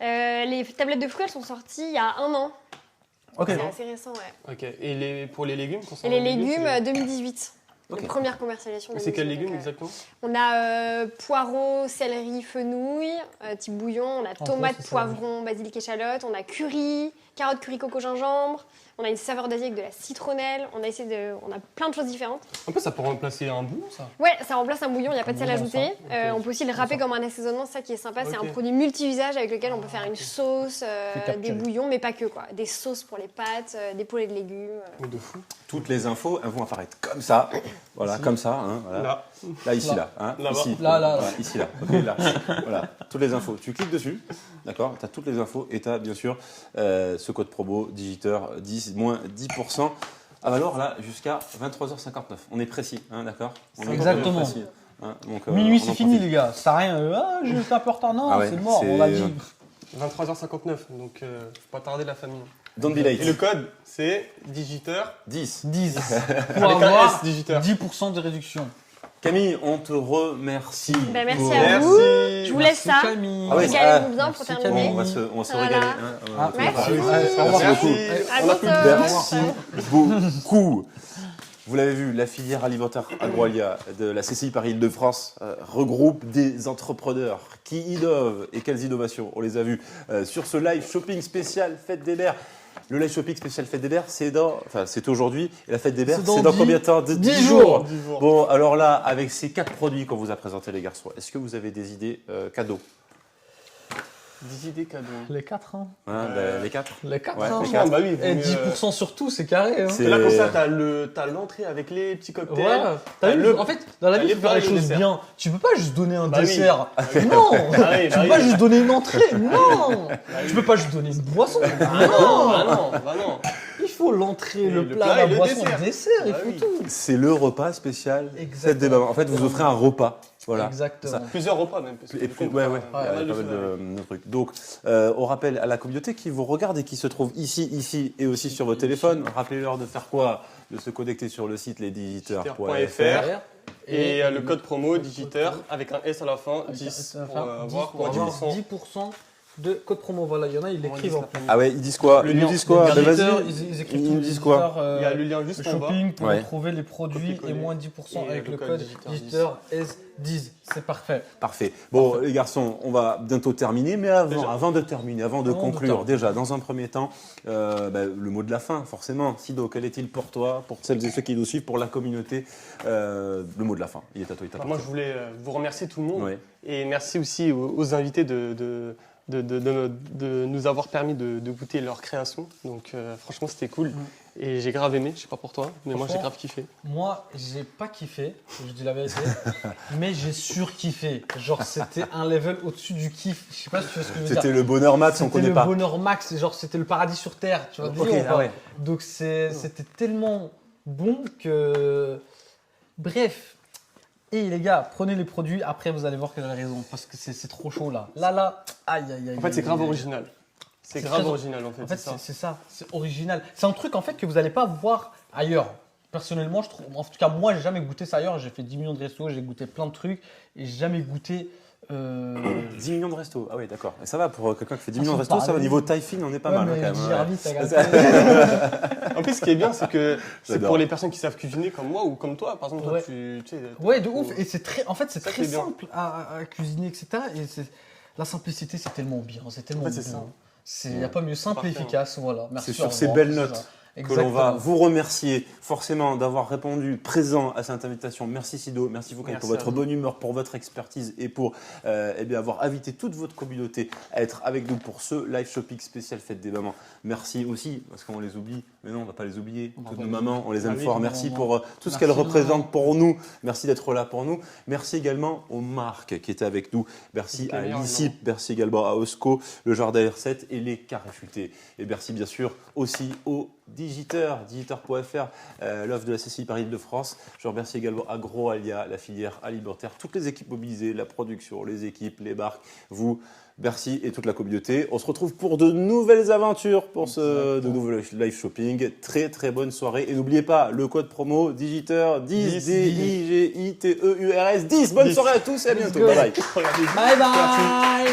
Les tablettes de fruits, elles sont sorties il y a 1 an. Ok. C'est assez récent, ouais. Ok. Et pour les légumes? Et concernant les légumes, c'est- 2018. Ok. La première commercialisation. C'est quels 2018, légumes donc, exactement? On a poireaux, céleri, fenouil, petit bouillon. On a tomates, c'est ça, poivrons, basilic, échalote. On a curry, carottes, curry, coco, gingembre. On a une saveur d'Asie avec de la citronnelle. On a plein de choses différentes. En plus, ça peut remplacer un bouillon, ça. Ouais, ça remplace un bouillon, il n'y a pas de sel Bouillon, ajouté. ça. On peut aussi le râper comme un assaisonnement, c'est ça qui est sympa. C'est Ok. un produit multi-usage avec lequel on peut faire une sauce, C'est capturé. des bouillons, mais pas que quoi. Des sauces pour les pâtes, des poêlées de légumes. Mais de fou. Toutes les infos elles vont apparaître comme ça, voilà, comme ça, hein, voilà. Là. Là, ici, Là. là, hein, Là-bas. ici, Là, là, voilà, ici, là, ok, là, voilà, toutes les infos. Tu cliques dessus, d'accord, tu as toutes les infos et tu as bien sûr ce code promo Digiteur 10, moins 10%, à valeur là jusqu'à 23h59. On est précis, hein, d'accord? On est Exactement. précis, hein, donc, Minuit, on en c'est fini, profite. les gars. Ça sert à rien. Ah, je suis un peu en retard. Non, Ah ouais, c'est mort, c'est- on l'a dit. 23h59, donc faut pas tarder la famille. Don't be late. Et le code, c'est Digiteur. 10. 10. Pour Avec un avoir S, Digiteur. 10% de réduction. Camille, on te remercie. Ben, merci pour- à Merci. vous. Je vous laisse Merci, ça. Camille. Ah ouais, Régalez-vous bien merci, pour Camille. terminer. On va se Voilà. régaler. Hein, Ah, Merci. Allez, au revoir. Merci beaucoup. À On a bientôt. Merci beaucoup. Vous l'avez vu, la filière alimentaire Agroalia de la CCI Paris Île-de-France regroupe des entrepreneurs qui innovent. Et quelles innovations? On les a vus sur ce live shopping spécial Fête des Mères. Le live shopping spécial Fête des Mères, c'est aujourd'hui. Et la Fête des Mères, C'est dans c'est dans 10 combien de temps? 10 jours. 10 jours. Bon, alors là, avec ces 4 produits qu'on vous a présentés, les garçons, est-ce que vous avez des idées cadeaux? 10 idées cadeaux. Les 4, hein. Hein, les 4? Les 4, Ouais, hein. les Franchement, bah oui. Et vaut mieux, 10% sur tout, c'est carré. Hein. C'est- Et là, comme ça, t'as l'entrée avec les petits cocktails. Voilà. T'as vu, le- en fait, dans la t'as vie, les il faut faire les plats et le choses dessert. bien. Tu peux pas juste donner un Bah oui. dessert. Non. oui, Tu bah peux pas oui. juste donner une entrée. Non. Tu peux pas juste donner une boisson. Non. Bah non. Il faut l'entrée, Et le le plat, plat la et le boisson, dessert. le dessert, il Bah faut oui. tout. C'est le repas spécial Exactement. Fête des Mamans. En fait, vous offrez un repas. Voilà. Exactement. Plusieurs repas même. Parce que Et du puis, coup, ouais, on ouais, peut il y a faire pas mal de trucs. Donc, on rappelle à la communauté qui vous regarde et qui se trouve ici et aussi sur vos téléphones, rappelez-leur de faire quoi? De se connecter sur le site lesdigiteurs.fr. Et le code promo Digiteur avec un S à la fin, 10 pour avoir moins 10%. 10% de code promo. Voilà, il y en a, ils l'écrivent en plus. Ah ouais, ils disent quoi? Ils nous disent quoi? Les Ben visiteurs, vas-y. ils écrivent Ils tous nous les disent quoi? visiteurs, Il y a le lien juste en bas. shopping pour Ouais. retrouver les produits et Copier-coller. moins 10% Et avec le le code code Digiteur Digiteur S10. C'est parfait. Parfait. Bon, les garçons, on va bientôt terminer, mais avant de terminer, avant de Avant de conclure, terminer. déjà, dans un premier temps, le mot de la fin, forcément. Sido, quel est-il pour toi, pour celles et ceux qui nous suivent, pour la communauté, le mot de la fin? Il est à toi, il est à toi. Moi, je voulais vous remercier tout le monde. Ouais. Et merci aussi aux invités de nous avoir permis de goûter leur création. Donc franchement, c'était cool. Et j'ai grave aimé, je sais pas pour toi, mais moi j'ai Franchement, grave kiffé. Moi, j'ai pas kiffé, je dis la vérité, mais j'ai surkiffé. Genre, c'était un level au-dessus du kiff. Je sais pas si tu vois ce que je veux dire. C'était le bonheur max, on C'était connaît le pas. bonheur max, genre c'était le paradis sur terre, tu vois. Ok, délire ou ah pas ouais. Donc c'était tellement bon que, bref, Et les gars, prenez les produits, après vous allez voir que j'avais raison, parce que c'est trop chaud là. Là, aïe aïe aïe. En fait, c'est grave aïe, aïe. original. C'est C'est grave très- original, en fait. En fait, c'est ça. c'est ça, c'est original. C'est un truc en fait que vous n'allez pas voir ailleurs. Personnellement, je trouve, en tout cas, moi, j'ai jamais goûté ça ailleurs. J'ai fait 10 millions de restos, j'ai goûté plein de trucs et j'ai jamais goûté. 10 millions de restos. Ah oui, d'accord. Et ça va pour quelqu'un qui fait 10 Ah, millions de faut restos, ça va. Au parler. niveau taille fine, on est pas Ouais, mal mais hein, quand je même. digère ouais. vite, ça gâte. En plus, ce qui est bien, c'est que c'est J'adore. pour les personnes qui savent cuisiner comme moi ou comme toi. Par exemple, toi, Ouais. tu sais. Ouais, de ouf. Et c'est très, en fait, c'est Ça, très c'est bien. simple à cuisiner, etc. Et la simplicité, c'est tellement bien, c'est tellement En fait, c'est bon. ça. Il n'y a pas mieux, simple et Parfait. efficace. Voilà. Merci. C'est sur au ces revoir, belles c'est notes ça. que l'on va Exactement. vous remercier forcément d'avoir répondu présent à cette invitation. Merci Sido, merci Foucault Merci pour votre à vous. bonne humeur, pour votre expertise et pour eh bien, avoir invité toute votre communauté à être avec nous pour ce live shopping spécial Fête des Mamans. Merci aussi, parce qu'on les oublie, mais non, on ne va pas les oublier. On va Toutes pas nos les mamans, on les aime Ah oui, fort. nos Merci mamans. pour tout ce Merci, qu'elles maman. représentent pour nous. Merci d'être là pour nous. Merci également aux marques qui étaient avec nous. Merci C'est à meilleur, l'ICIP, merci également à Osco, le Jardin R7 et les Carrés Futés. Et merci bien sûr aussi aux Digiteurs, digiteur.fr, l'offre de la CCI Paris-Île-de-France. Je remercie également Agro Alia, la filière alimentaire, toutes les équipes mobilisées, la production, les équipes, les marques, vous, merci et toute la communauté. On se retrouve pour de nouvelles aventures, pour de nouveaux live shopping. Très très bonne soirée. Et n'oubliez pas le code promo Digiteur 10, 10. D-I-G-I-T-E-U-R-S 10. Bonne 10. soirée à tous et à bientôt. go. Bye bye. Regardez. Bye bye.